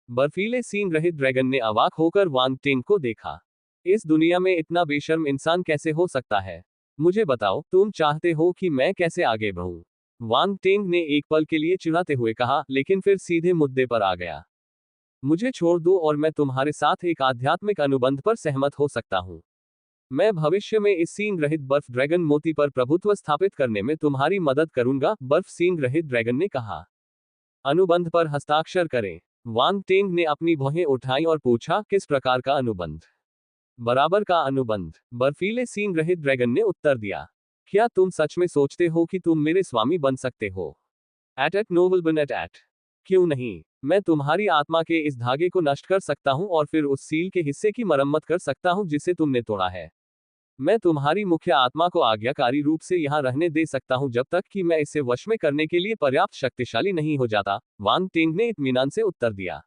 बर्फीले सींग रहित ड्रैगन ने अवाक होकर वांग टेंग को देखा। इस दुनिया में इतना बेशर्म इंसान कैसे हो सकता है? मुझे बताओ, तुम चाहते हो कि मैं कैसे आगे बढ़ूं? वांग टेंग ने एक पल के लिए चिढ़ाते हुए कहा, लेकिन फिर सीधे मुद्दे पर आ गया। मुझे छोड़ दो और मैं तुम्हारे साथ एक आध्यात्मिक अनुबंध पर सहमत हो सकता हूं। मैं भविष्य में इस सींग रहित बर्फ ड्रैगन मोती पर प्रभुत्व स्थापित करने में तुम्हारी मदद करूंगा, बर्फ सींग रहित ड्रैगन ने कहा। अनुबंध पर हस्ताक्षर करें। वांग टेंग ने अपनी भौहें उठाई और पूछा, किस प्रकार का अनुबंध? बराबर का अनुबंध, बर्फीले सींग रहित ड्रैगन ने उत्तर दिया। क्या तुम सच में सोचते हो कि तुम मेरे स्वामी बन सकते हो? एट नोबल बन एट। क्यों नहीं? मैं तुम्हारी आत्मा के इस धागे को नष्ट कर सकता हूं और फिर उस सील के हिस्से की मरम्मत कर सकता हूं जिसे तुमने तोड़ा है। मैं तुम्हारी मुख्य आत्मा को आज्ञाकारी रूप से यहां रहने दे सकता हूं जब तक कि मैं इसे वश में करने के लिए पर्याप्त शक्तिशाली नहीं हो जाता, वांग टेंग ने इत्मीनान से उत्तर दिया।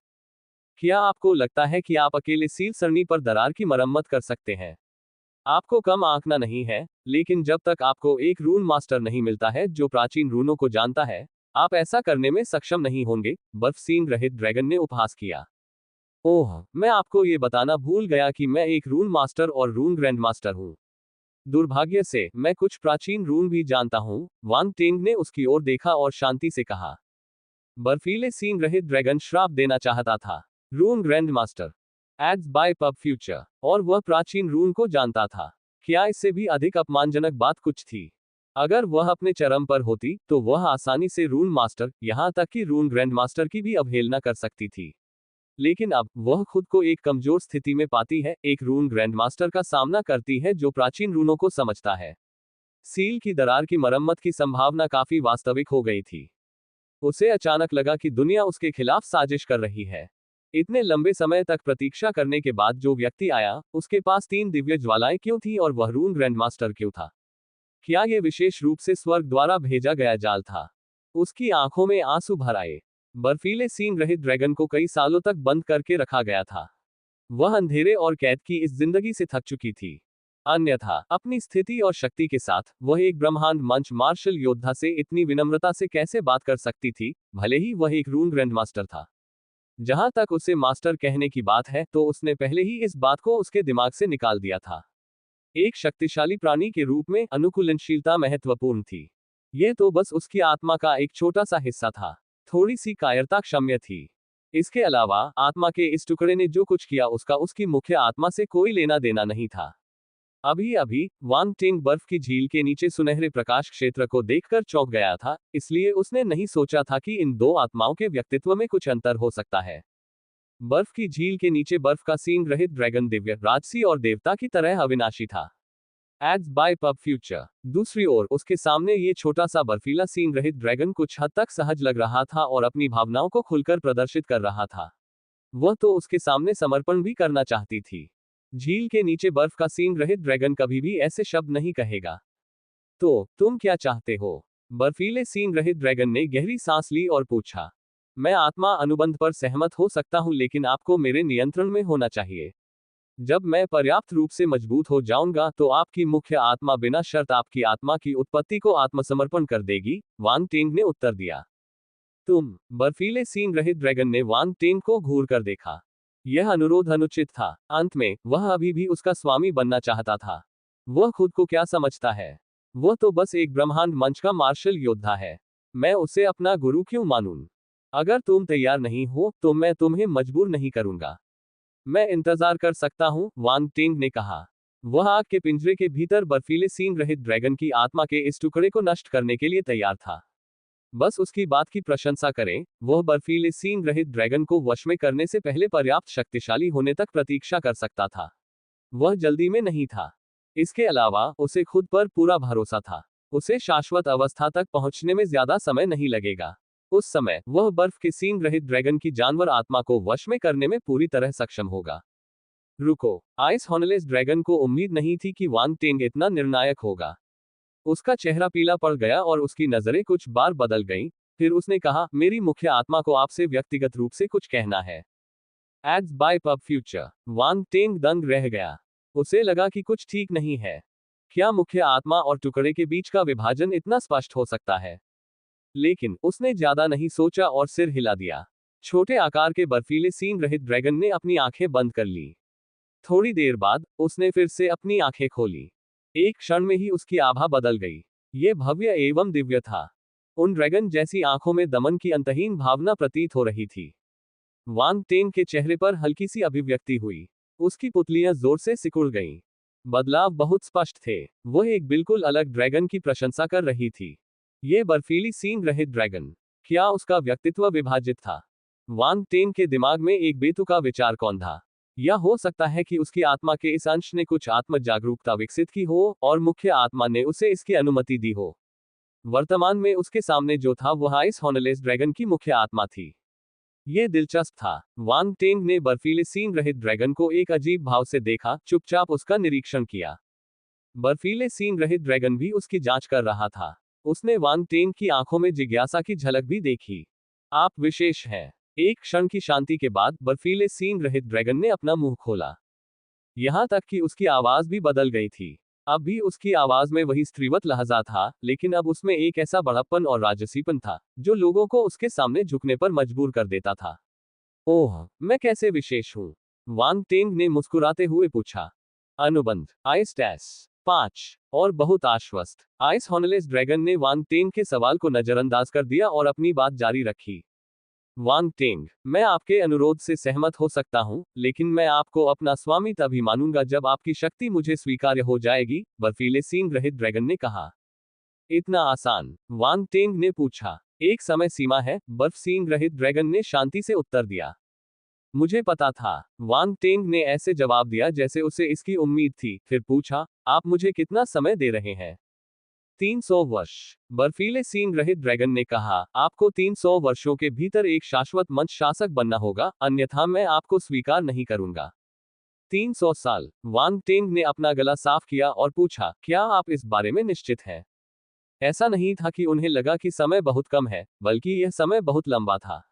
क्या आपको लगता है कि आप अकेले सील सरणी पर दरार की मरम्मत कर सकते हैं? आपको कम आंकना नहीं है, लेकिन जब तक आपको एक रून मास्टर नहीं मिलता है जो प्राचीन रूनों को जानता है, आप ऐसा करने में सक्षम नहीं होंगे, बर्फ सींग रहित ड्रैगन ने उपहास किया। ओह, मैं आपको ये बताना भूल गया कि मैं एक रून मास्टर और रून ग्रैंड मास्टर हूँ। दुर्भाग्य से मैं कुछ प्राचीन रून भी जानता हूँ, वांग टेंग ने उसकी ओर देखा और शांति से कहा। बर्फीले सींग रहित ड्रैगन श्राप देना चाहता था। Rune grand master ads by pub future, और वह प्राचीन रून को जानता था। क्या इससे भी अधिक अपमानजनक बात कुछ थी? अगर वह अपने चरम पर होती, तो वह आसानी से रून मास्टर, यहां तक कि रून ग्रैंड मास्टर की भी अवहेलना कर सकती थी। लेकिन अब वह खुद को एक कमजोर स्थिति में पाती है, एक रून ग्रैंडमास्टर का सामना करती है जो प्राचीन रूनों को समझता है। सील की दरार की मरम्मत की संभावना काफी वास्तविक हो गई थी। उसे अचानक लगा कि दुनिया उसके खिलाफ साजिश कर रही है। इतने लंबे समय तक प्रतीक्षा करने के बाद जो व्यक्ति आया, उसके पास 3 दिव्य ज्वालाएं क्यों थी और वह रून ग्रैंडमास्टर क्यों था? क्या यह विशेष रूप से स्वर्ग द्वारा भेजा गया जाल था? उसकी आंखों में आंसू भर आए। बर्फीले सींग रहित ड्रैगन को कई सालों तक बंद करके रखा गया था। वह अंधेरे और कैद की इस जिंदगी से थक चुकी थी। अन्यथा अपनी स्थिति और शक्ति के साथ वह एक ब्रह्मांड मंच मार्शल योद्धा से इतनी विनम्रता से कैसे बात कर सकती थी, भले ही वह एक रून ग्रैंड मास्टर था। जहां तक उसे मास्टर कहने की बात है, तो उसने पहले ही इस बात को उसके दिमाग से निकाल दिया था। एक शक्तिशाली प्राणी के रूप में अनुकूलनशीलता महत्वपूर्ण थी। यह तो बस उसकी आत्मा का एक छोटा सा हिस्सा था। थोड़ी सी कायरता क्षम्य थी। इसके अलावा आत्मा के इस टुकड़े ने जो कुछ किया उसका उसकी मुख्य आत्मा से कोई लेना देना नहीं था। अभी अभी वांग टेंग बर्फ की झील के नीचे सुनहरे प्रकाश क्षेत्र को देखकर चौंक गया था, इसलिए उसने नहीं सोचा था कि इन दो आत्माओं के व्यक्तित्व में कुछ अंतर हो सकता है। बर्फ की झील के नीचे बर्फ का सींग रहित ड्रैगन दिव्य, राजसी और देवता की तरह अविनाशी था। Ads by pub future. दूसरी ओर उसके सामने ये छोटा सा बर्फीला सींग रहित ड्रैगन कुछ हद तक सहज लग रहा था और अपनी भावनाओं को खुलकर प्रदर्शित कर रहा था। वह तो उसके सामने समर्पण भी करना चाहती थी। झील के नीचे बर्फ का सींग रहित ड्रैगन कभी भी ऐसे शब्द नहीं कहेगा। तो तुम क्या चाहते हो? बर्फीले सींग रहित ड्रैगन ने गहरी सांस ली और पूछा। मैं आत्मा अनुबंध पर सहमत हो सकता हूं, लेकिन आपको मेरे नियंत्रण में होना चाहिए। जब मैं पर्याप्त रूप से मजबूत हो जाऊंगा तो आपकी मुख्य आत्मा बिना शर्त आपकी आत्मा की उत्पत्ति को आत्मसमर्पण कर देगी, वांग टेंग ने उत्तर दिया। तुम? बर्फीले सींग रहित ड्रैगन ने वांग टेंग को घूर कर देखा। यह अनुरोध अनुचित था। अंत में वह अभी भी उसका स्वामी बनना चाहता था। वह खुद को क्या समझता है? वह तो बस एक ब्रह्मांड मंच का मार्शल योद्धा है। मैं उसे अपना गुरु क्यों मानूं? अगर तुम तैयार नहीं हो तो मैं तुम्हें मजबूर नहीं करूंगा। मैं इंतजार कर सकता हूं, वांग टेंग ने कहा। वह आग के पिंजरे के भीतर बर्फीले सींग रहित ड्रैगन की आत्मा के इस टुकड़े को नष्ट करने के लिए तैयार था। बस उसकी बात की प्रशंसा करें। वह बर्फीले सींग रहित ड्रैगन को वश में करने से पहले पर्याप्त शक्तिशाली होने तक प्रतीक्षा कर सकता था। वह जल्दी में नहीं था। इसके अलावा उसे खुद पर पूरा भरोसा था। उसे शाश्वत अवस्था तक पहुंचने में ज्यादा समय नहीं लगेगा। उस समय वह बर्फ के सींग रहित ड्रैगन की जानवर आत्मा को वश में करने में पूरी तरह सक्षम होगा। रुको, आइस हॉर्नलेस ड्रैगन को उम्मीद नहीं थी कि वांग टेंग इतना निर्णायक होगा। उसका चेहरा पीला पड़ गया और उसकी नजरें कुछ बार बदल गईं। फिर उसने कहा, मेरी मुख्य आत्मा को आपसे व्यक्तिगत रूप से कुछ कहना है। Ads by pub future. Wang Teng दंग रह गया। उसे लगा कि कुछ ठीक नहीं है। क्या मुख्य आत्मा और टुकड़े के बीच का विभाजन इतना स्पष्ट हो सकता है? लेकिन उसने ज्यादा नहीं सोचा और सिर हिला दिया। छोटे आकार के बर्फीले सींग रहित ड्रैगन ने अपनी आंखें बंद कर ली। थोड़ी देर बाद उसने फिर से अपनी आंखें खोली। एक क्षण में ही उसकी आभा बदल गई। ये भव्य एवं दिव्य था। उन ड्रैगन जैसी आंखों में दमन की अंतहीन भावना प्रतीत हो रही थी। वांग टेंग के चेहरे पर हल्की सी अभिव्यक्ति हुई। उसकी पुतलियां जोर से सिकुड़ गईं। बदलाव बहुत स्पष्ट थे। वह एक बिल्कुल अलग ड्रैगन की प्रशंसा कर रही थी। ये बर्फीली सींग रहित ड्रैगन, क्या उसका व्यक्तित्व विभाजित था? वांग टेंग के दिमाग में एक बेतुका विचार कौन था? यह हो सकता है कि उसकी आत्मा के इस अंश ने कुछ आत्म जागरूकता विकसित की हो और मुख्य आत्मा ने उसे इसकी अनुमति दी हो। वर्तमान में उसके सामने जो था वह आइस हॉर्नलेस ड्रैगन की मुख्य आत्मा थी। यह दिलचस्प था। वांग टेंग ने बर्फीले सींग रहित ड्रैगन को एक अजीब भाव से देखा, चुपचाप उसका निरीक्षण किया। बर्फीले सींग रहित ड्रैगन भी उसकी जांच कर रहा था। उसने वांग टेंग की आंखों में जिज्ञासा की झलक भी देखी। आप विशेष हैं। एक क्षण की शांति के बाद बर्फीले सींग रहित ड्रैगन ने अपना मुंह खोला। यहां तक कि उसकी आवाज भी बदल गई थी। अब भी उसकी आवाज में वही स्त्रीवत लहजा था, लेकिन अब उसमें एक ऐसा बड़प्पन और राजसीपन था जो लोगों को उसके सामने झुकने पर मजबूर कर देता था। ओह, मैं कैसे विशेष हूं? वांग टेंग ने मुस्कुराते हुए पूछा। अनुबंध। आइस टैस 5 और बहुत आश्वस्त। आइस हॉर्नलेस ड्रैगन ने वांग टेंग के सवाल को नजरअंदाज कर दिया और अपनी बात जारी रखी। वांग टेंग, मैं आपके अनुरोध से सहमत हो सकता हूं, लेकिन मैं आपको अपना स्वामी तभी मानूंगा जब आपकी शक्ति मुझे स्वीकार्य हो जाएगी, बर्फीले सींग रहित ड्रैगन ने कहा। इतना आसान? वांग टेंग ने पूछा। एक समय सीमा है, बर्फ सींग रहित ड्रैगन ने शांति से उत्तर दिया। मुझे पता था। वांग टेंग ने ऐसे जवाब दिया जैसे उसे इसकी उम्मीद थी, फिर पूछा, आप मुझे कितना समय दे रहे हैं? 300 वर्ष। बर्फीले सींग रहित ड्रैगन ने कहा, आपको 300 वर्षों के भीतर एक शाश्वत मंच शासक बनना होगा, अन्यथा मैं आपको स्वीकार नहीं करूंगा। 300 साल। वांग टेंग ने अपना गला साफ किया और पूछा, क्या आप इस बारे में निश्चित हैं? ऐसा नहीं था कि उन्हें लगा कि समय बहुत कम है, बल्कि यह समय बहुत लंबा था।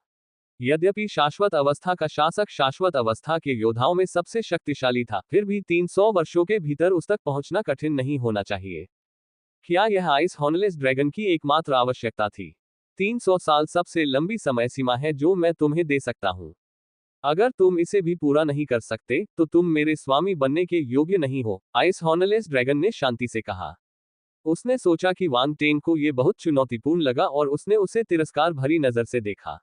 यद्यपि शाश्वत अवस्था का शासक शाश्वत अवस्था के योद्धाओं में सबसे शक्तिशाली था, फिर भी 300 वर्षों के भीतर उस तक पहुंचना कठिन नहीं होना चाहिए। क्या यह आइस हॉर्नलेस ड्रैगन की एकमात्र आवश्यकता थी? 300 साल सबसे लंबी समय सीमा है जो मैं तुम्हें दे सकता हूं। अगर तुम इसे भी पूरा नहीं कर सकते, तो तुम मेरे स्वामी बनने के योग्य नहीं हो, आइस हॉर्नलेस ड्रैगन ने शांति से कहा। उसने सोचा कि वांग टेंग को यह बहुत चुनौतीपूर्ण लगा और उसने उसे तिरस्कार भरी नजर से देखा।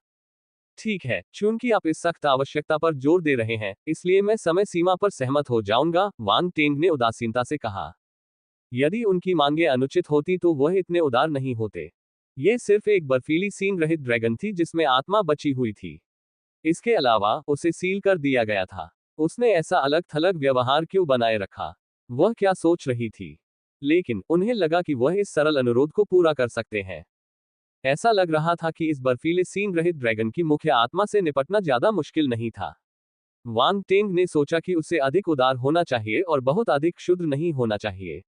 ठीक है, चूंकि आप इस सख्त आवश्यकता पर जोर दे रहे हैं, इसलिए मैं समय सीमा पर सहमत हो जाऊंगा, वांग टेंग ने उदासीनता से कहा। यदि उनकी मांगें अनुचित होती तो वह इतने उदार नहीं होते। ये सिर्फ एक बर्फीली सींग रहित ड्रैगन थी जिसमें आत्मा बची हुई थी। इसके अलावा उसे सील कर दिया गया था। उसने ऐसा अलग थलग व्यवहार क्यों बनाए रखा? वह क्या सोच रही थी? लेकिन उन्हें लगा कि वह इस सरल अनुरोध को पूरा कर सकते हैं। ऐसा लग रहा था कि इस बर्फीले सींग रहित ड्रैगन की मुख्य आत्मा से निपटना ज्यादा मुश्किल नहीं था। वांग टेंग ने सोचा कि उसे अधिक उदार होना चाहिए और बहुत अधिक क्षुद्र नहीं होना चाहिए।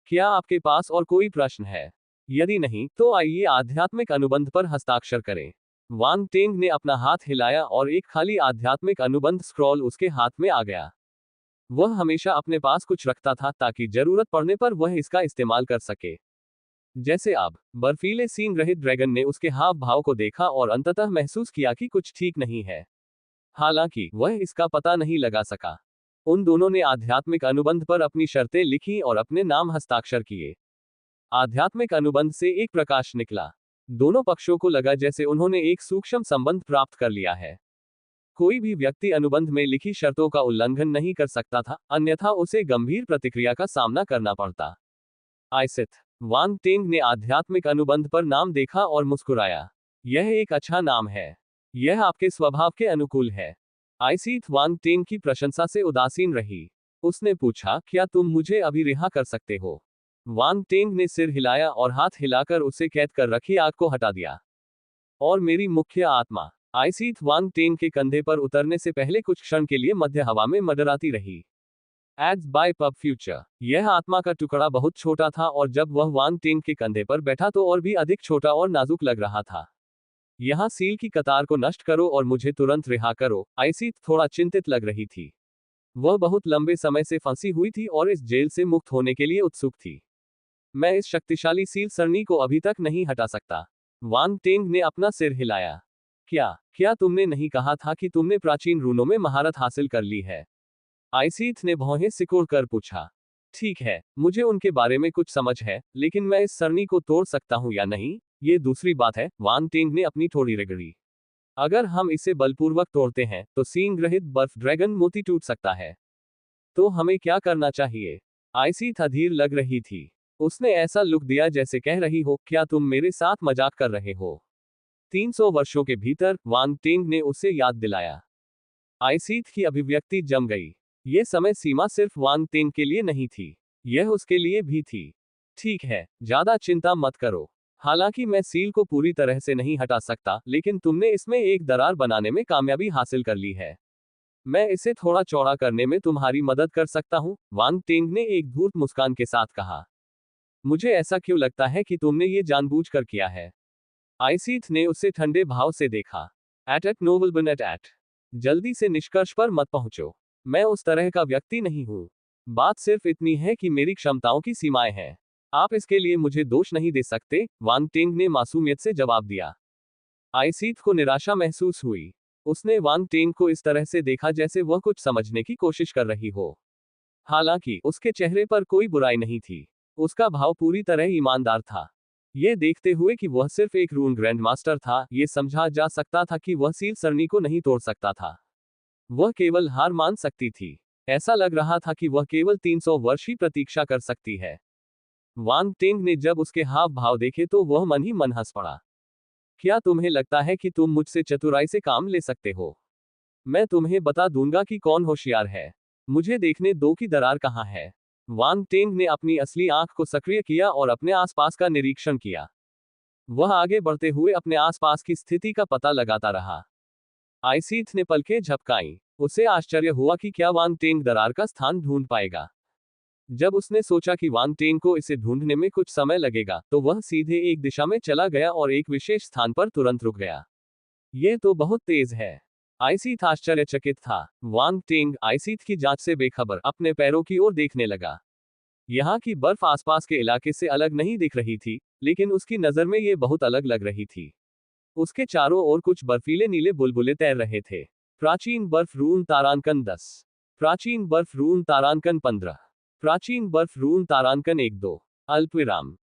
क्या आपके पास और कोई प्रश्न है? यदि नहीं, तो आइए आध्यात्मिक अनुबंध पर हस्ताक्षर करें। वांग टेंग ने अपना हाथ हिलाया और एक खाली आध्यात्मिक अनुबंध स्क्रॉल उसके हाथ में आ गया। वह हमेशा अपने पास कुछ रखता था ताकि जरूरत पड़ने पर वह इसका इस्तेमाल कर सके। जैसे अब बर्फीले सींग रहित ड्रैगन ने उसके हाव भाव को देखा और अंततः महसूस किया कि कुछ ठीक नहीं है। हालांकि वह इसका पता नहीं लगा सका। उन दोनों ने आध्यात्मिक अनुबंध पर अपनी शर्तें लिखी और अपने नाम हस्ताक्षर किए। आध्यात्मिक अनुबंध से एक प्रकाश निकला। दोनों पक्षों को लगा जैसे उन्होंने एक सूक्ष्म संबंध प्राप्त कर लिया है। कोई भी व्यक्ति अनुबंध में लिखी शर्तों का उल्लंघन नहीं कर सकता था, अन्यथा उसे गंभीर प्रतिक्रिया का सामना करना पड़ता। आइसिथ वांग टेंग ने आध्यात्मिक अनुबंध पर नाम देखा और मुस्कुराया। यह एक अच्छा नाम है। यह आपके स्वभाव के अनुकूल है। आइसिथ वांग टेंग की प्रशंसा से उदासीन रही। उसने पूछा, क्या तुम मुझे अभी रिहा कर सकते हो? वांग टेंग ने सिर हिलाया और हाथ हिलाकर उसे कैद कर रखी आग को हटा दिया। और मेरी मुख्य आत्मा आइसिथ वांग टेंग के कंधे पर उतरने से पहले कुछ क्षण के लिए मध्य हवा में मंडराती रही। Ads by pub future. यह आत्मा का टुकड़ा बहुत छोटा था और जब वह वांग टेंग के कंधे पर बैठा तो और भी अधिक छोटा और नाजुक लग रहा था। यहाँ सील की कतार को नष्ट करो और मुझे तुरंत रिहा करो। आइसिथ थोड़ा चिंतित लग रही थी। वह बहुत लंबे समय से फंसी हुई थी और इस जेल से मुक्त होने के लिए उत्सुक थी। मैं इस शक्तिशाली सील सरनी को अभी तक नहीं हटा सकता। वांग टेंग ने अपना सिर हिलाया। क्या तुमने नहीं कहा था कि तुमने प्राचीन रूनों में महारत हासिल कर ली है? आइसिथ ने भौहें सिकोड़ कर पूछा। ठीक है, मुझे उनके बारे में कुछ समझ है, लेकिन मैं इस सरनी को तोड़ सकता हूं या नहीं, ये दूसरी बात है। वांग टेंग ने अपनी थोड़ी रगड़ी। अगर हम इसे बलपूर्वक तोड़ते हैं तो सींग रहित बर्फ ड्रैगन मोती टूट सकता है। तो हमें क्या करना चाहिए? आइसिथ अधीर लग रही थी। उसने ऐसा लुक दिया जैसे कह रही हो, क्या तुम मेरे साथ मजाक कर रहे हो? 300 वर्षों के भीतर, वांग टेंग ने उसे याद दिलाया। आइसिथ की अभिव्यक्ति जम गई। ये समय सीमा सिर्फ वांग टेंग के लिए नहीं थी, यह उसके लिए भी थी। ठीक है, ज्यादा चिंता मत करो। हालांकि मैं सील को पूरी तरह से नहीं हटा सकता, लेकिन तुमने इसमें एक दरार बनाने में कामयाबी हासिल कर ली है। मैं इसे थोड़ा चौड़ा करने में तुम्हारी मदद कर सकता हूं, वांग टेंग ने एक धूर्त मुस्कान के साथ कहा। मुझे ऐसा क्यों लगता है कि तुमने ये जानबूझकर किया है? आइसिथ ने उसे ठंडे भाव से देखा। एट नोबल बन एट। जल्दी से निष्कर्ष पर मत पहुंचो। मैं उस तरह का व्यक्ति नहीं हूं। बात सिर्फ इतनी है कि मेरी क्षमताओं की सीमाएं हैं। आप इसके लिए मुझे दोष नहीं दे सकते, वांग टेंग ने मासूमियत से जवाब दिया। आइसिथ को निराशा महसूस हुई। उसने वांग टेंग को इस तरह से देखा जैसे वह कुछ समझने की कोशिश कर रही हो। हालांकि उसके चेहरे पर कोई बुराई नहीं थी। उसका भाव पूरी तरह ईमानदार था। यह देखते हुए कि वह सिर्फ एक रून ग्रैंडमास्टर था, यह समझा जा सकता था कि वह सील सरनी को नहीं तोड़ सकता था। वह केवल हार मान सकती थी। ऐसा लग रहा था कि वह केवल 300 वर्ष ही प्रतीक्षा कर सकती है। वांग टेंग ने जब उसके हाव भाव देखे तो वह मन ही मन हंस पड़ा। क्या तुम्हें लगता है कि तुम मुझसे चतुराई से काम ले सकते हो? मैं तुम्हें बता दूंगा कि कौन होशियार है। मुझे देखने दो कि दरार कहाँ है। वांग टेंग ने अपनी असली आंख को सक्रिय किया और अपने आसपास का निरीक्षण किया। वह आगे बढ़ते हुए अपने आसपास की स्थिति का पता लगाता रहा। आइसिथ ने पलकें झपकाईं। उसे आश्चर्य हुआ कि क्या वांग टेंग दरार का स्थान ढूंढ पाएगा। जब उसने सोचा कि वांग टेंग को इसे ढूंढने में कुछ समय लगेगा, तो वह सीधे एक दिशा में चला गया और एक विशेष स्थान पर तुरंत रुक गया। यह तो बहुत तेज है। आइसिथ आश्चर्यचकित था। वांग टेंग आइसिथ की जांच से बेखबर अपने पैरों की ओर देखने लगा। यहाँ की बर्फ आसपास के इलाके से अलग नहीं दिख रही थी, लेकिन उसकी नजर में ये बहुत अलग लग रही थी। उसके चारों ओर कुछ बर्फीले नीले बुलबुले तैर रहे थे। प्राचीन बर्फ रून तारांकन 10। प्राचीन बर्फ रून तारांकन 15। प्राचीन बर्फ रून तारांकन 1-2। अल्पविराम।